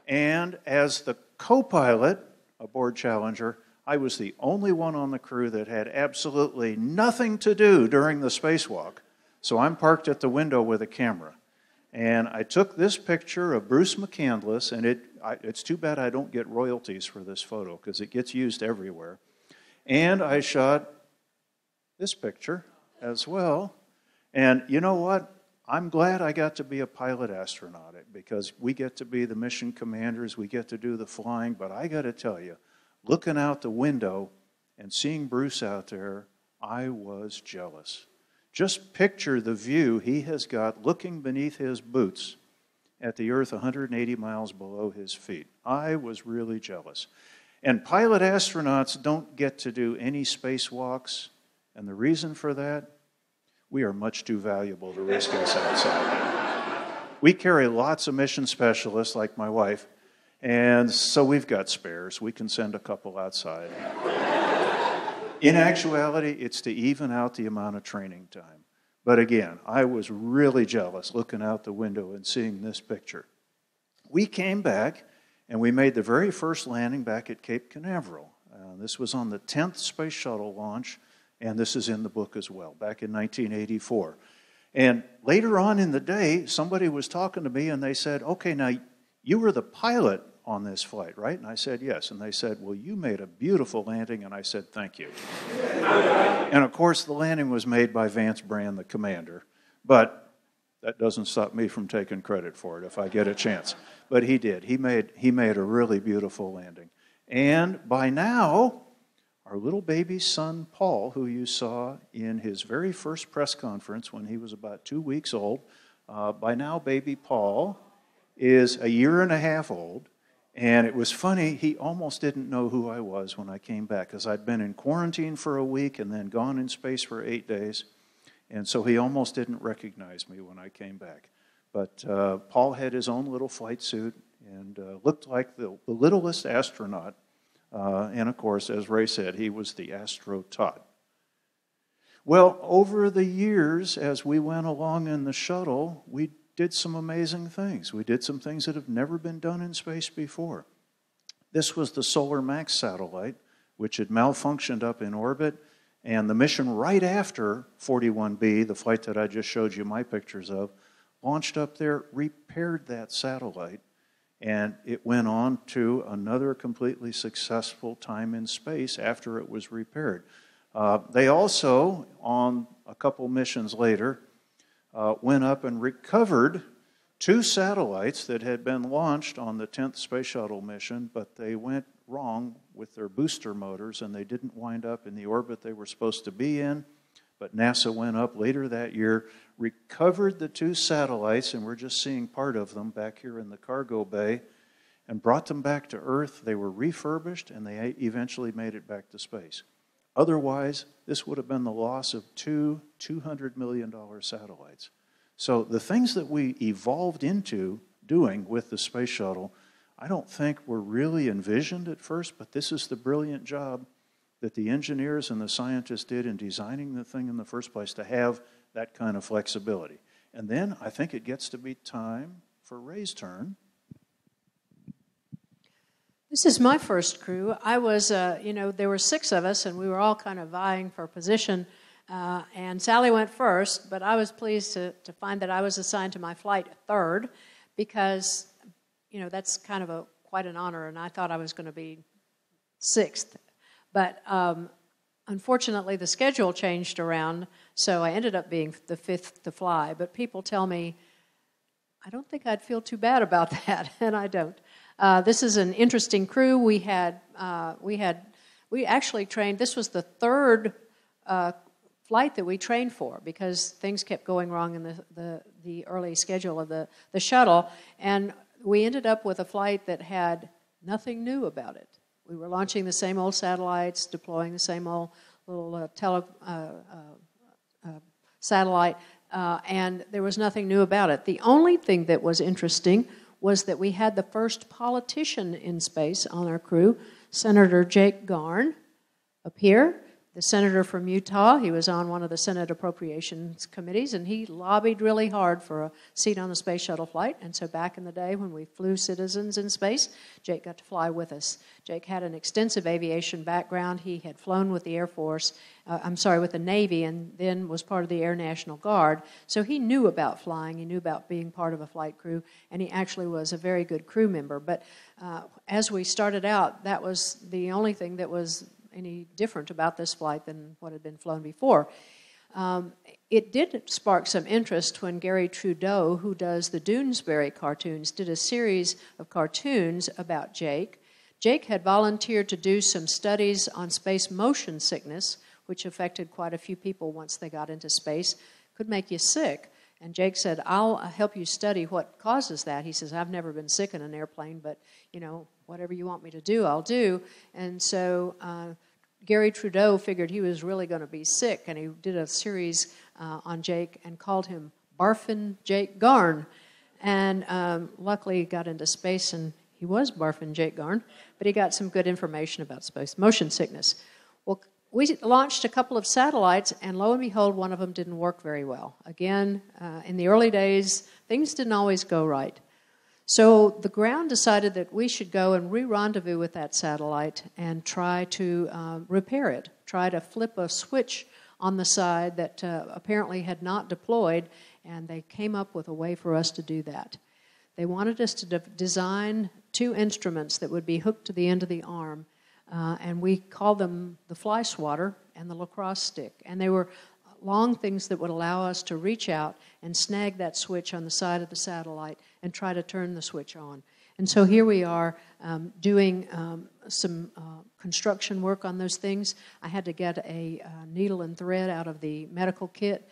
And as the co-pilot aboard Challenger, I was the only one on the crew that had absolutely nothing to do during the spacewalk. So I'm parked at the window with a camera. And I took this picture of Bruce McCandless, and it's too bad I don't get royalties for this photo because it gets used everywhere. And I shot this picture as well. And you know what? I'm glad I got to be a pilot astronaut because we get to be the mission commanders, we get to do the flying, but I got to tell you, looking out the window and seeing Bruce out there, I was jealous. Just picture the view he has got looking beneath his boots at the Earth 180 miles below his feet. I was really jealous. And pilot astronauts don't get to do any spacewalks, and the reason for that, we are much too valuable to risk us outside. We carry lots of mission specialists like my wife, and so we've got spares. We can send a couple outside. In actuality, it's to even out the amount of training time. But again, I was really jealous looking out the window and seeing this picture. We came back, and we made the very first landing back at Cape Canaveral. This was on the 10th Space Shuttle launch, and this is in the book as well, back in 1984. And later on in the day, somebody was talking to me, and they said, okay, now, you were the pilot on this flight, right? And I said, yes. And they said, well, you made a beautiful landing. And I said, thank you. And, of course, the landing was made by Vance Brand, the commander. But that doesn't stop me from taking credit for it if I get a chance. But he did. He made a really beautiful landing. And by now, our little baby son, Paul, who you saw in his very first press conference when he was about 2 weeks old, by now baby Paul is a year and a half old. And it was funny, he almost didn't know who I was when I came back, because I'd been in quarantine for a week and then gone in space for 8 days. And so he almost didn't recognize me when I came back. But Paul had his own little flight suit and looked like the littlest astronaut. And of course, as Ray said, he was the astrotot. Well, over the years, as we went along in the shuttle, we did some amazing things. We did some things that have never been done in space before. This was the Solar Max satellite, which had malfunctioned up in orbit, and the mission right after 41B, the flight that I just showed you my pictures of, launched up there, repaired that satellite, and it went on to another completely successful time in space after it was repaired. They also, on a couple missions later, went up and recovered 2 satellites that had been launched on the 10th Space Shuttle mission, but they went wrong with their booster motors, and they didn't wind up in the orbit they were supposed to be in. But NASA went up later that year, recovered the 2 satellites, and we're just seeing part of them back here in the cargo bay, and brought them back to Earth. They were refurbished, and they eventually made it back to space. Otherwise, this would have been the loss of 2 $200 million satellites. So the things that we evolved into doing with the space shuttle, I don't think were really envisioned at first, but this is the brilliant job that the engineers and the scientists did in designing the thing in the first place to have that kind of flexibility. And then I think it gets to be time for Ray's turn. This is my first crew. I was, there were 6 of us, and we were all kind of vying for position. And Sally went first, but I was pleased to find that I was assigned to my flight 3rd because, that's kind of quite an honor, and I thought I was going to be 6th. But unfortunately, the schedule changed around, so I ended up being the 5th to fly. But people tell me, I don't think I'd feel too bad about that, and I don't. This is an interesting crew. We actually trained. This was the 3rd flight that we trained for because things kept going wrong in the early schedule of the shuttle, and we ended up with a flight that had nothing new about it. We were launching the same old satellites, deploying the same old little satellite, and there was nothing new about it. The only thing that was interesting was that we had the first politician in space on our crew, Senator Jake Garn, up here. the senator from Utah. He was on one of the Senate Appropriations Committees, and he lobbied really hard for a seat on the space shuttle flight. And so back in the day when we flew citizens in space, Jake got to fly with us. Jake had an extensive aviation background. He had flown with the Air Force, with the Navy, and then was part of the Air National Guard. So he knew about flying. He knew about being part of a flight crew, and he actually was a very good crew member. But as we started out, that was the only thing that was any different about this flight than what had been flown before. It did spark some interest when Gary Trudeau, who does the Doonesbury cartoons, did a series of cartoons about Jake. Jake had volunteered to do some studies on space motion sickness, which affected quite a few people once they got into space. Could make you sick. And Jake said, I'll help you study what causes that. He says, I've never been sick in an airplane, but, whatever you want me to do, I'll do. And so Gary Trudeau figured he was really going to be sick, and he did a series on Jake and called him Barfin' Jake Garn. And luckily he got into space, and he was Barfin' Jake Garn, but he got some good information about space motion sickness. Well, we launched a couple of satellites, and lo and behold, one of them didn't work very well. Again, in the early days, things didn't always go right. So the ground decided that we should go and re-rendezvous with that satellite and try to repair it, try to flip a switch on the side that apparently had not deployed, and they came up with a way for us to do that. They wanted us to design two instruments that would be hooked to the end of the arm, and we called them the fly swatter and the lacrosse stick. And they were long things that would allow us to reach out and snag that switch on the side of the satellite and try to turn the switch on. And so here we are doing some construction work on those things. I had to get a needle and thread out of the medical kit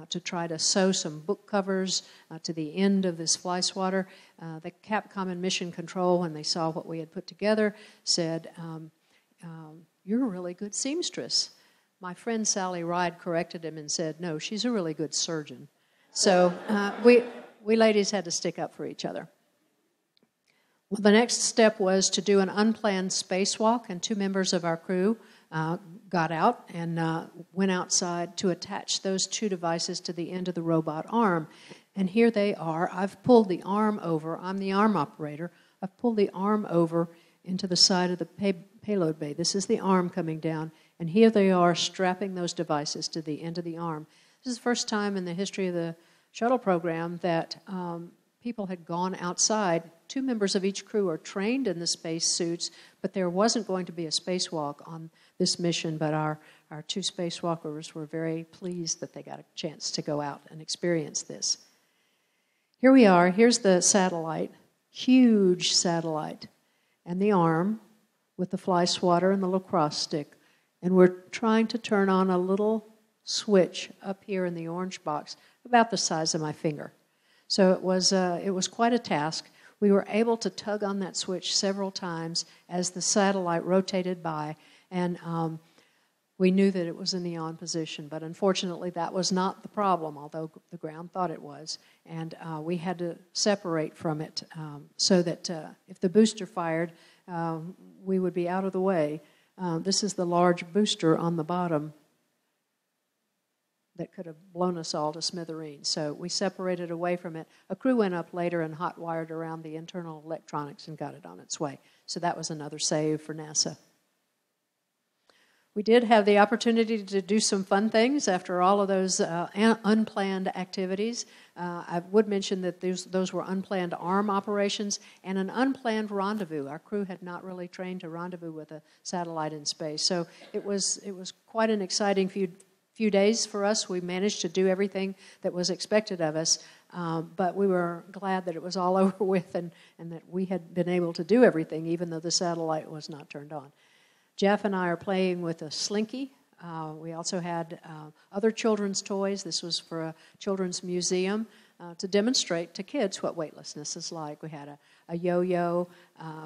to try to sew some book covers to the end of this fly swatter. The Capcom and Mission Control, when they saw what we had put together, said, you're a really good seamstress. My friend Sally Ride corrected him and said, no, she's a really good surgeon. So we ladies had to stick up for each other. Well, the next step was to do an unplanned spacewalk, and two members of our crew got out and went outside to attach those two devices to the end of the robot arm. And here they are. I've pulled the arm over. I'm the arm operator. I've pulled the arm over into the side of the payload bay. This is the arm coming down. And here they are strapping those devices to the end of the arm. This is the first time in the history of the shuttle program that people had gone outside. Two members of each crew are trained in the space suits, but there wasn't going to be a spacewalk on this mission, but our two spacewalkers were very pleased that they got a chance to go out and experience this. Here we are. Here's the satellite, huge satellite, and the arm with the fly swatter and the lacrosse stick. And we're trying to turn on a little switch up here in the orange box, about the size of my finger. So it was quite a task. We were able to tug on that switch several times as the satellite rotated by, and we knew that it was in the on position. But unfortunately, that was not the problem, although the ground thought it was. And we had to separate from it so that if the booster fired, we would be out of the way. This is the large booster on the bottom that could have blown us all to smithereens. So we separated away from it. A crew went up later and hot-wired around the internal electronics and got it on its way. So that was another save for NASA. We did have the opportunity to do some fun things after all of those unplanned activities. I would mention that those were unplanned arm operations and an unplanned rendezvous. Our crew had not really trained to rendezvous with a satellite in space. So it was quite an exciting few days for us. We managed to do everything that was expected of us, but we were glad that it was all over with and that we had been able to do everything, even though the satellite was not turned on. Jeff and I are playing with a Slinky. We also had other children's toys. This was for a children's museum to demonstrate to kids what weightlessness is like. We had a yo-yo.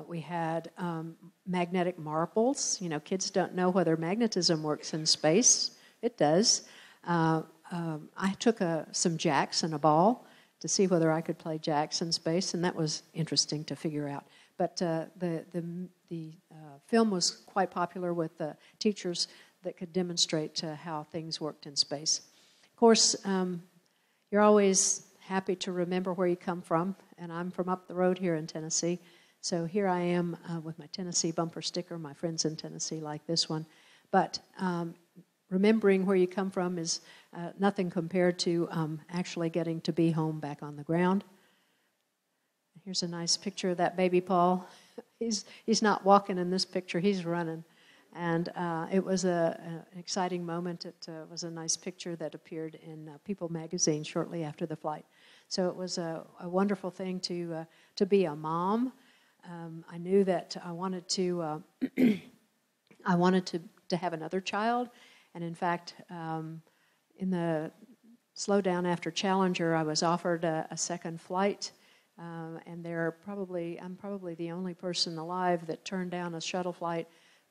We had magnetic marbles. You know, kids don't know whether magnetism works in space. It does. I took some jacks and a ball to see whether I could play jacks in space, and that was interesting to figure out. But the film was quite popular with the teachers. that could demonstrate how things worked in space. Of course, you're always happy to remember where you come from, and I'm from up the road here in Tennessee. So here I am with my Tennessee bumper sticker. My friends in Tennessee like this one. But remembering where you come from is nothing compared to actually getting to be home back on the ground. Here's a nice picture of that baby Paul. He's not walking in this picture, he's running. And it was an exciting moment. It was a nice picture that appeared in People magazine shortly after the flight. So it was a wonderful thing to be a mom. I knew that I wanted to have another child, and in fact, in the slowdown after Challenger, I was offered a second flight, and I'm probably the only person alive that turned down a shuttle flight.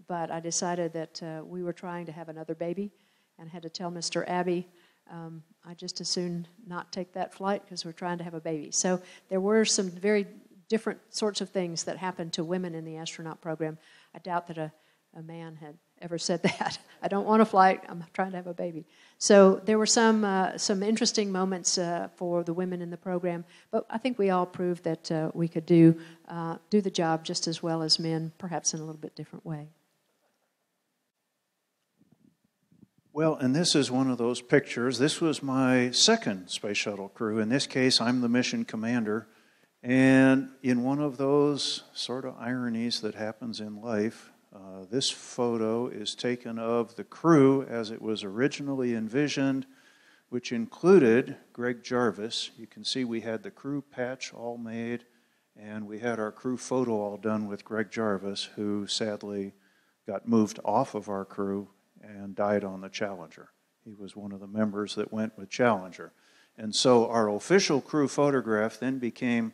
But I decided that we were trying to have another baby, and had to tell Mr. Abbey, I just as soon not take that flight because we're trying to have a baby. So there were some very different sorts of things that happened to women in the astronaut program. I doubt that a man had ever said that. I don't want a flight, I'm trying to have a baby. So there were some interesting moments for the women in the program, but I think we all proved that we could do the job just as well as men, perhaps in a little bit different way. Well, and this is one of those pictures. This was my second space shuttle crew. In this case, I'm the mission commander. And in one of those sort of ironies that happens in life, this photo is taken of the crew as it was originally envisioned, which included Greg Jarvis. You can see we had the crew patch all made, and we had our crew photo all done with Greg Jarvis, who sadly got moved off of our crew and died on the Challenger. He was one of the members that went with Challenger. And so our official crew photograph then became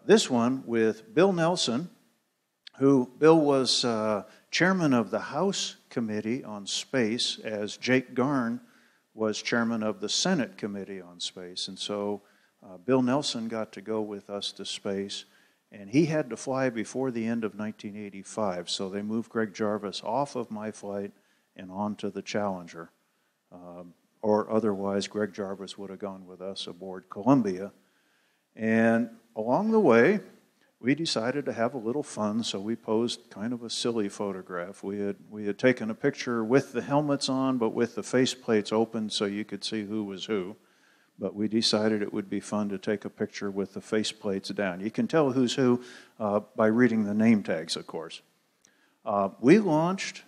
this one with Bill Nelson, who Bill was chairman of the House Committee on Space, as Jake Garn was chairman of the Senate Committee on Space. And so Bill Nelson got to go with us to space, and he had to fly before the end of 1985. So they moved Greg Jarvis off of my flight and onto the Challenger. Or otherwise, Greg Jarvis would have gone with us aboard Columbia. And along the way, we decided to have a little fun, so we posed kind of a silly photograph. We had taken a picture with the helmets on, but with the faceplates open so you could see who was who. But we decided it would be fun to take a picture with the faceplates down. You can tell who's who by reading the name tags, of course. We launched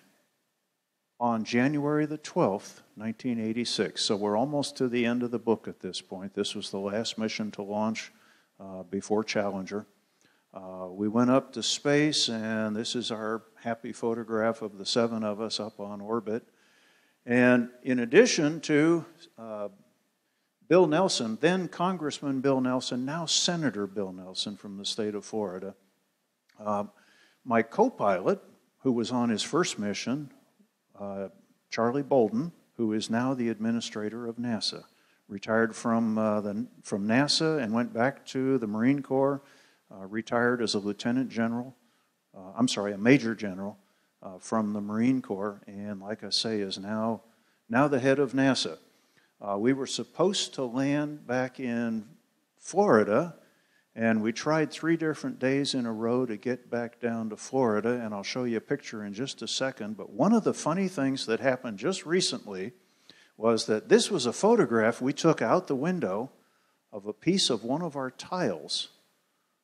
on January the 12th, 1986. So we're almost to the end of the book at this point. This was the last mission to launch before Challenger. We went up to space, and this is our happy photograph of the 7 of us up on orbit. And in addition to Bill Nelson, then Congressman Bill Nelson, now Senator Bill Nelson from the state of Florida, my co-pilot, who was on his first mission, Charlie Bolden, who is now the administrator of NASA, retired from NASA and went back to the Marine Corps, retired as a major general from the Marine Corps, and like I say, is now the head of NASA. We were supposed to land back in Florida, and we tried 3 different days in a row to get back down to Florida, and I'll show you a picture in just a second. But one of the funny things that happened just recently was that this was a photograph we took out the window of a piece of one of our tiles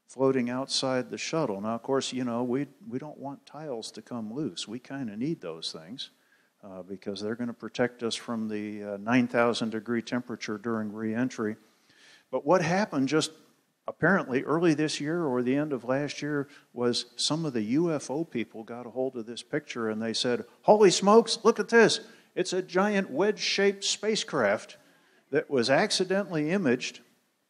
floating outside the shuttle. Now, of course, you know, we don't want tiles to come loose. We kind of need those things because they're going to protect us from the 9,000 degree temperature during re-entry. But what happened just apparently early this year or the end of last year was some of the UFO people got a hold of this picture and they said, "Holy smokes, look at this. It's a giant wedge-shaped spacecraft that was accidentally imaged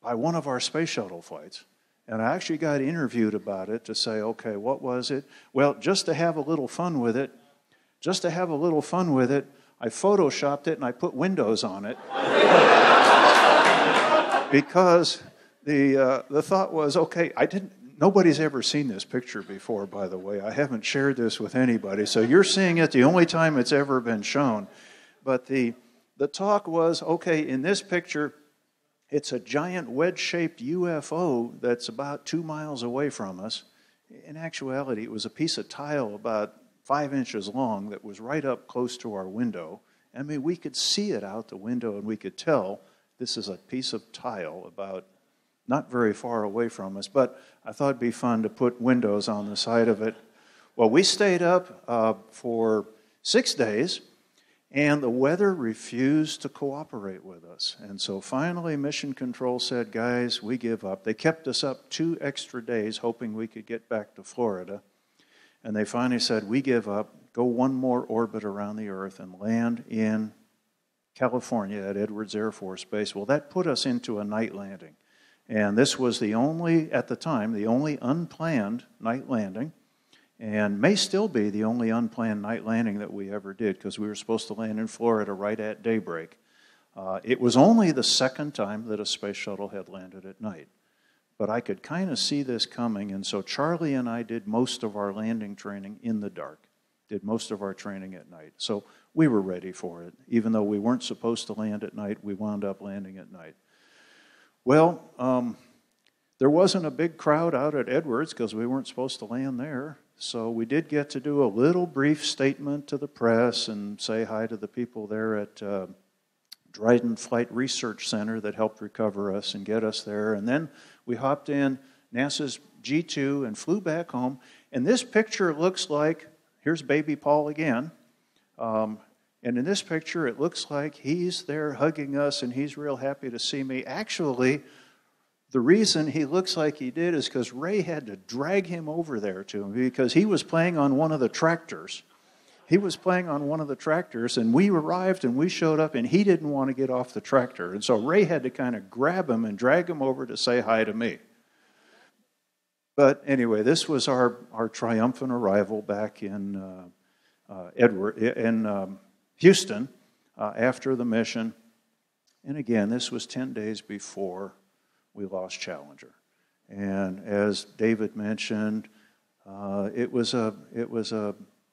by one of our space shuttle flights." And I actually got interviewed about it to say, okay, what was it? Well, just to have a little fun with it, I photoshopped it and I put windows on it. Because the thought was, okay, Nobody's ever seen this picture before, by the way. I haven't shared this with anybody, so you're seeing it the only time it's ever been shown. But the talk was, okay, in this picture, it's a giant wedge-shaped UFO that's about 2 miles away from us. In actuality, it was a piece of tile about 5 inches long that was right up close to our window. I mean, we could see it out the window, and we could tell this is a piece of tile about not very far away from us. But I thought it'd be fun to put windows on the side of it. Well, we stayed up for 6 days, and the weather refused to cooperate with us. And so finally, Mission Control said, guys, we give up. They kept us up 2 extra days, hoping we could get back to Florida. And they finally said, we give up, go one more orbit around the Earth and land in California at Edwards Air Force Base. Well, that put us into a night landing. And this was the only, at the time, the only unplanned night landing, and may still be the only unplanned night landing that we ever did, because we were supposed to land in Florida right at daybreak. It was only the second time that a space shuttle had landed at night. But I could kind of see this coming, and so Charlie and I did most of our landing training in the dark, did most of our training at night. So we were ready for it. Even though we weren't supposed to land at night, we wound up landing at night. Well, there wasn't a big crowd out at Edwards because we weren't supposed to land there. So we did get to do a little brief statement to the press and say hi to the people there at Dryden Flight Research Center that helped recover us and get us there. And then we hopped in NASA's G2 and flew back home. And this picture looks like, here's baby Paul again. And in this picture, it looks like he's there hugging us and he's real happy to see me. Actually, the reason he looks like he did is because Ray had to drag him over there to him because he was playing on one of the tractors. He was playing on one of the tractors, and we arrived and we showed up, and he didn't want to get off the tractor. And so Ray had to kind of grab him and drag him over to say hi to me. But anyway, this was our triumphant arrival back in Houston after the mission. And again, this was 10 days before we lost Challenger. And as David mentioned, it was a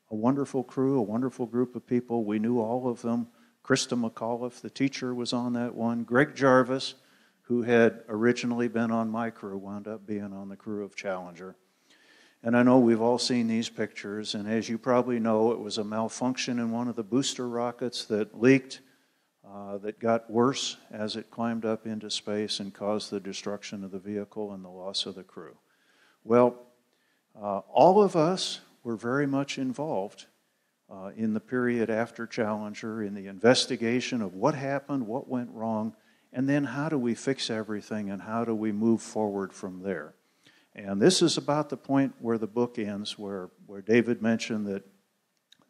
wonderful crew, a wonderful group of people. We knew all of them. Krista McAuliffe, the teacher, was on that one. Greg Jarvis, who had originally been on my crew, wound up being on the crew of Challenger. And I know we've all seen these pictures, and as you probably know, it was a malfunction in one of the booster rockets that leaked, that got worse as it climbed up into space and caused the destruction of the vehicle and the loss of the crew. Well, all of us were very much involved in the period after Challenger, in the investigation of what happened, what went wrong, and then how do we fix everything and how do we move forward from there. And this is about the point where the book ends, where David mentioned that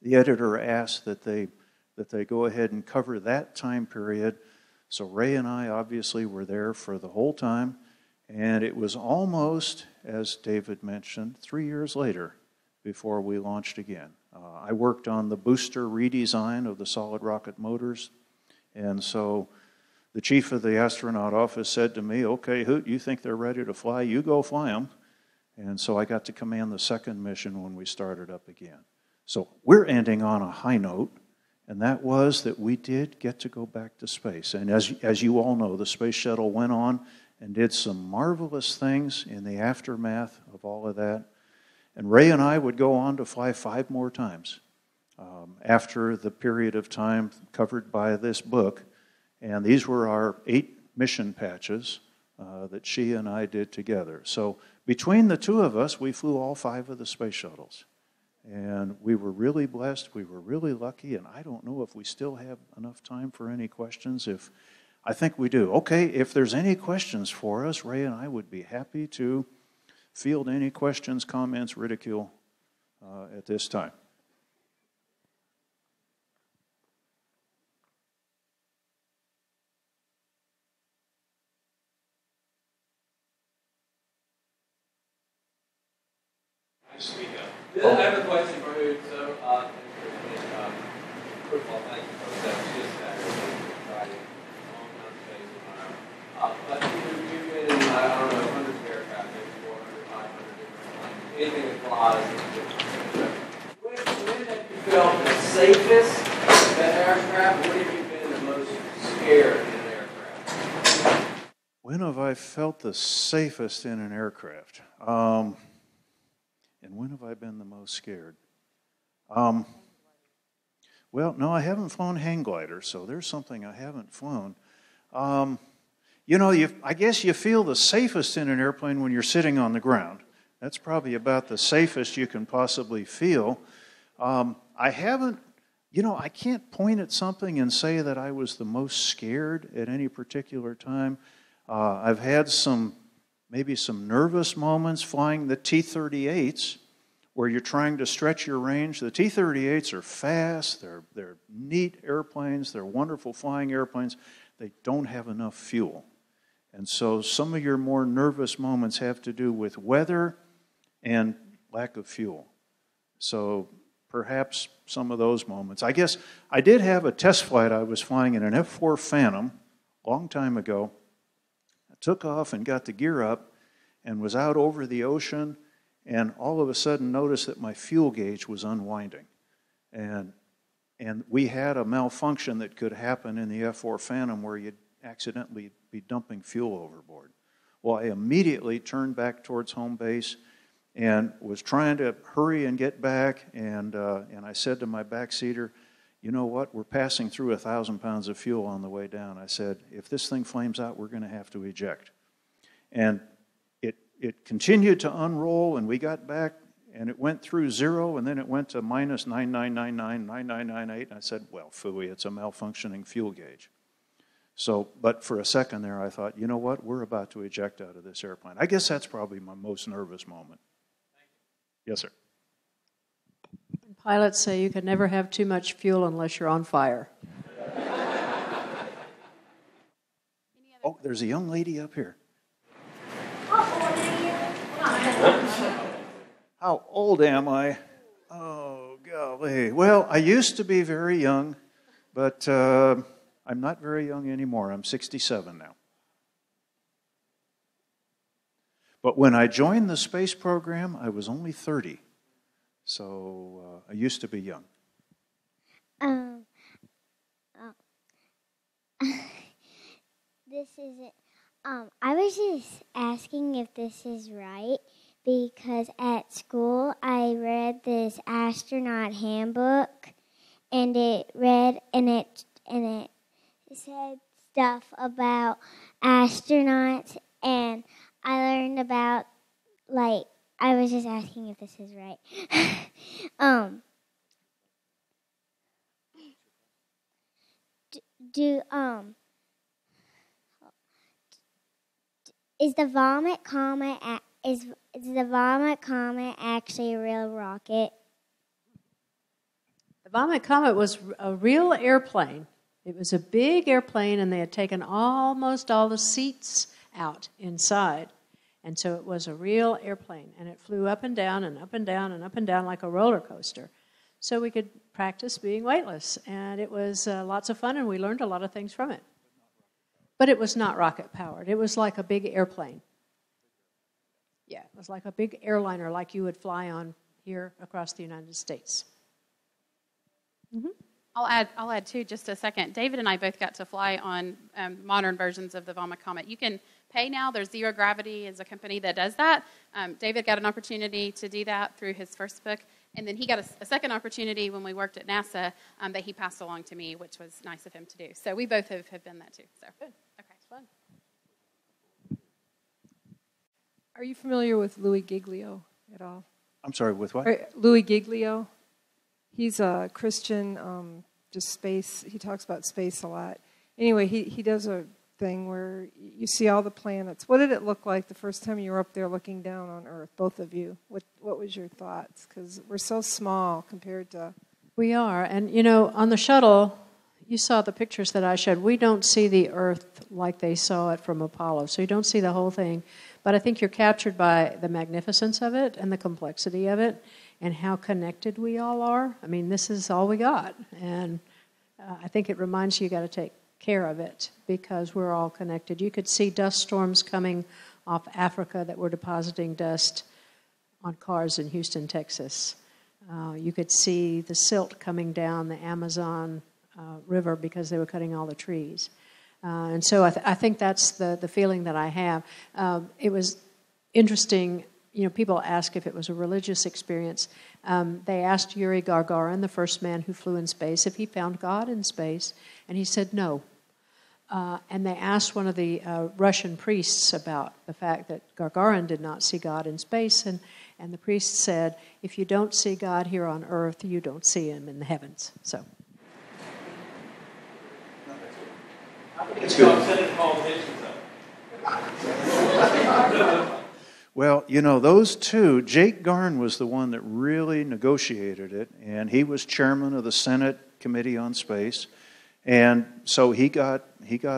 the editor asked that they go ahead and cover that time period. So Ray and I obviously were there for the whole time, and it was almost, as David mentioned, 3 years later before we launched again. I worked on the booster redesign of the solid rocket motors, and so the chief of the astronaut office said to me, okay, Hoot, you think they're ready to fly? You go fly them. And so I got to command the second mission when we started up again. So we're ending on a high note, and that was that we did get to go back to space. And as you all know, the space shuttle went on and did some marvelous things in the aftermath of all of that. And Ray and I would go on to fly 5 more times after the period of time covered by this book. And these were our 8 mission patches that she and I did together. So between the two of us, we flew all 5 of the space shuttles. And we were really blessed. We were really lucky. And I don't know if we still have enough time for any questions. I think we do. Okay, if there's any questions for us, Ray and I would be happy to field any questions, comments, ridicule at this time. I have a question for Hoot. So, first of all, thank you for that. Just exciting, long time space tomorrow. But you've been in, I don't know, hundreds of aircraft, maybe 400, 500 anything that flies. When have you felt the safest in an aircraft? When have you been the most scared in an aircraft? When have I felt the safest in an aircraft? And when have I been the most scared? Well, no, I haven't flown hang gliders, so there's something I haven't flown. I guess you feel the safest in an airplane when you're sitting on the ground. That's probably about the safest you can possibly feel. I can't point at something and say that I was the most scared at any particular time. I've had maybe some nervous moments flying the T-38s, where you're trying to stretch your range. The T-38s are fast, they're neat airplanes, they're wonderful flying airplanes. They don't have enough fuel. And so some of your more nervous moments have to do with weather and lack of fuel. So perhaps some of those moments. I guess I did have a test flight. I was flying in an F-4 Phantom a long time ago. I took off and got the gear up and was out over the ocean, and all of a sudden noticed that my fuel gauge was unwinding. And we had a malfunction that could happen in the F-4 Phantom where you'd accidentally be dumping fuel overboard. Well, I immediately turned back towards home base and was trying to hurry and get back, and I said to my backseater, you know what, we're passing through 1,000 pounds of fuel on the way down. I said, if this thing flames out, we're going to have to eject. And it continued to unroll, and we got back, and it went through 0, and then it went to minus 9999, 9998, and I said, well, phooey, it's a malfunctioning fuel gauge. So, but for a second there, I thought, you know what, we're about to eject out of this airplane. I guess that's probably my most nervous moment. Yes, sir. Pilots say you can never have too much fuel unless you're on fire. Oh, there's a young lady up here. How old am I? Oh, golly. Well, I used to be very young, but I'm not very young anymore. I'm 67 now. But when I joined the space program, I was only 30. So I used to be young. This isn't. I was just asking if this is right because at school I read this astronaut handbook, and it said stuff about astronauts, and I learned about I was just asking if this is right. Is the Vomit Comet is the Vomit Comet actually a real rocket? The Vomit Comet was a real airplane. It was a big airplane, and they had taken almost all the seats out inside. And so it was a real airplane, and it flew up and down and up and down and up and down like a roller coaster. So we could practice being weightless, and it was lots of fun, and we learned a lot of things from it. But it was not rocket-powered. It was like a big airplane. Yeah, it was like a big airliner like you would fly on here across the United States. Mm-hmm. I'll add too, just a second. David and I both got to fly on modern versions of the Vomit Comet. You can pay now. There's Zero Gravity is a company that does that. David got an opportunity to do that through his first book, and then he got a second opportunity when we worked at NASA that he passed along to me, which was nice of him to do. So we both have done that too. So good. Okay, it's fun. Are you familiar with Louis Giglio at all? I'm sorry, with what? Louis Giglio. He's a Christian, just space. He talks about space a lot. Anyway, he does a thing where you see all the planets. What did it look like the first time you were up there looking down on Earth, both of you? What was your thoughts? Because we're so small compared to... We are. And, on the shuttle, you saw the pictures that I showed. We don't see the Earth like they saw it from Apollo, so you don't see the whole thing. But I think you're captured by the magnificence of it and the complexity of it and how connected we all are. I mean, this is all we got. And I think it reminds you got to take care of it because we're all connected. You could see dust storms coming off Africa that were depositing dust on cars in Houston, Texas. You could see the silt coming down the Amazon River because they were cutting all the trees. And so I think that's the feeling that I have. It was interesting. People ask if it was a religious experience. They asked Yuri Gagarin, the first man who flew in space, if he found God in space, and he said no. And they asked one of the Russian priests about the fact that Gagarin did not see God in space, and the priest said, if you don't see God here on Earth, you don't see him in the heavens. So. It's good. Well, those two, Jake Garn was the one that really negotiated it, and he was chairman of the Senate Committee on Space, and so he got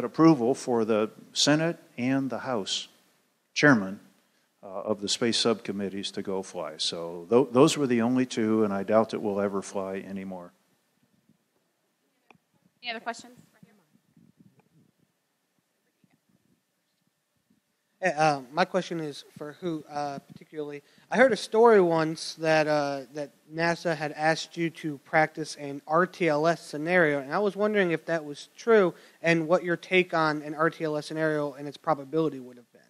approval for the Senate and the House chairman of the space subcommittees to go fly. So those were the only two, and I doubt that we'll ever fly anymore. Any other questions? My question is for who particularly. I heard a story once that that NASA had asked you to practice an RTLS scenario, and I was wondering if that was true and what your take on an RTLS scenario and its probability would have been.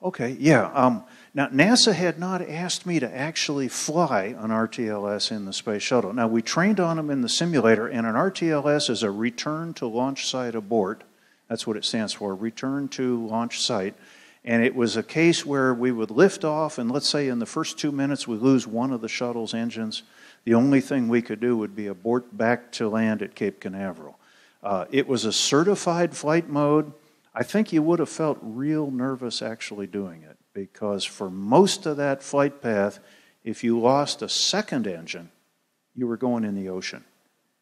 Okay, yeah. Now, NASA had not asked me to actually fly an RTLS in the Space Shuttle. Now, we trained on them in the simulator, and an RTLS is a return to launch site abort. That's what it stands for, return to launch site. And it was a case where we would lift off, and let's say in the first 2 minutes we lose one of the shuttle's engines. The only thing we could do would be abort back to land at Cape Canaveral. It was a certified flight mode. I think you would have felt real nervous actually doing it, because for most of that flight path, if you lost a second engine, you were going in the ocean.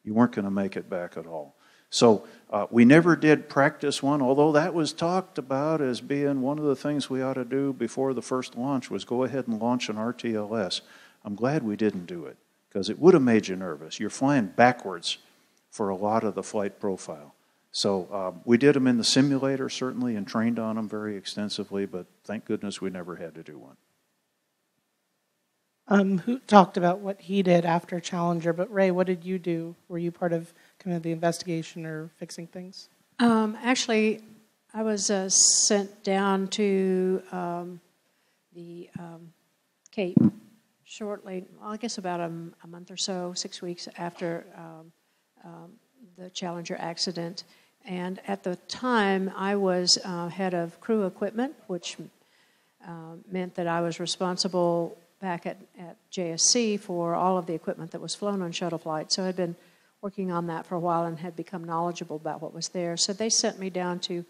You weren't going to make it back at all. So we never did practice one, although that was talked about as being one of the things we ought to do before the first launch was go ahead and launch an RTLS. I'm glad we didn't do it, because it would have made you nervous. You're flying backwards for a lot of the flight profile. So we did them in the simulator, certainly, and trained on them very extensively, but thank goodness we never had to do one. Hoot talked about what he did after Challenger, but Ray, what did you do? Were you part of kind of the investigation or fixing things? Actually, I was sent down to the Cape shortly, well, I guess about a month or so, 6 weeks after the Challenger accident. And at the time, I was head of crew equipment, which meant that I was responsible back at JSC for all of the equipment that was flown on shuttle flight. So I'd been working on that for a while and had become knowledgeable about what was there. So they sent me down to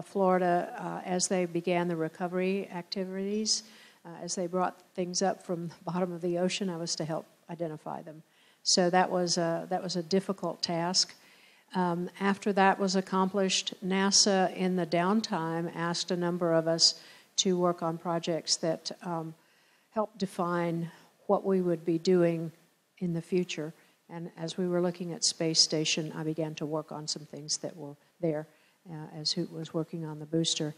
Florida as they began the recovery activities. As they brought things up from the bottom of the ocean, I was to help identify them. So that was a difficult task. After that was accomplished, NASA in the downtime asked a number of us to work on projects that help define what we would be doing in the future. And as we were looking at Space Station, I began to work on some things that were there as Hoot was working on the booster.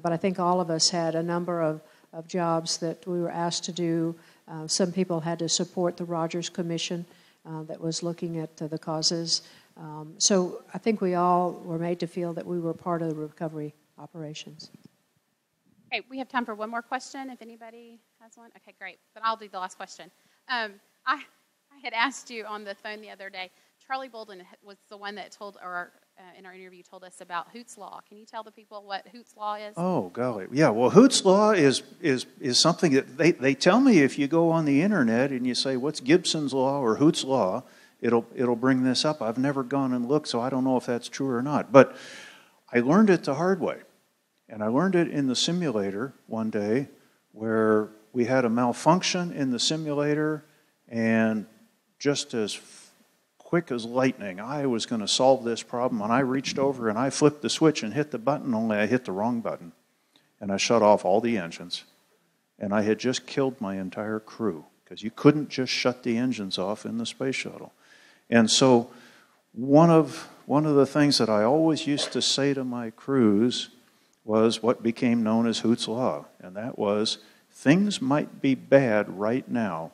But I think all of us had a number of jobs that we were asked to do. Some people had to support the Rogers Commission that was looking at the causes. So I think we all were made to feel that we were part of the recovery operations. Okay, we have time for one more question, if anybody has one. Okay, great. Then I'll do the last question. I had asked you on the phone the other day, Charlie Bolden was the one that told, or in our interview, told us about Hoot's Law. Can you tell the people what Hoot's Law is? Oh, golly. Yeah, well, Hoot's Law is something that they tell me if you go on the internet and you say, what's Gibson's Law or Hoot's Law, it'll bring this up. I've never gone and looked, so I don't know if that's true or not. But I learned it the hard way. And I learned it in the simulator one day where we had a malfunction in the simulator, and just as quick as lightning, I was going to solve this problem, and I reached over and I flipped the switch and hit the button, only I hit the wrong button. And I shut off all the engines. And I had just killed my entire crew, because you couldn't just shut the engines off in the space shuttle. And so one of the things that I always used to say to my crews was what became known as Hoot's Law, and that was things might be bad right now,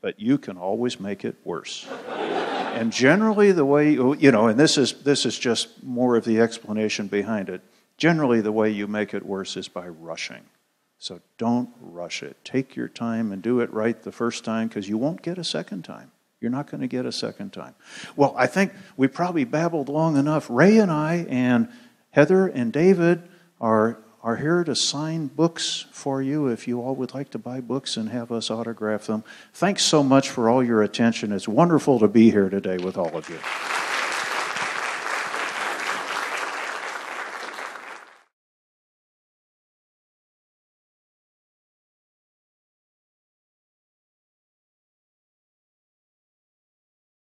but you can always make it worse. And generally the way, and this is just more of the explanation behind it, generally the way you make it worse is by rushing. So don't rush it. Take your time and do it right the first time, because you won't get a second time. You're not going to get a second time. Well, I think we probably babbled long enough. Ray and I and Heather and David are here to sign books for you if you all would like to buy books and have us autograph them. Thanks so much for all your attention. It's wonderful to be here today with all of you.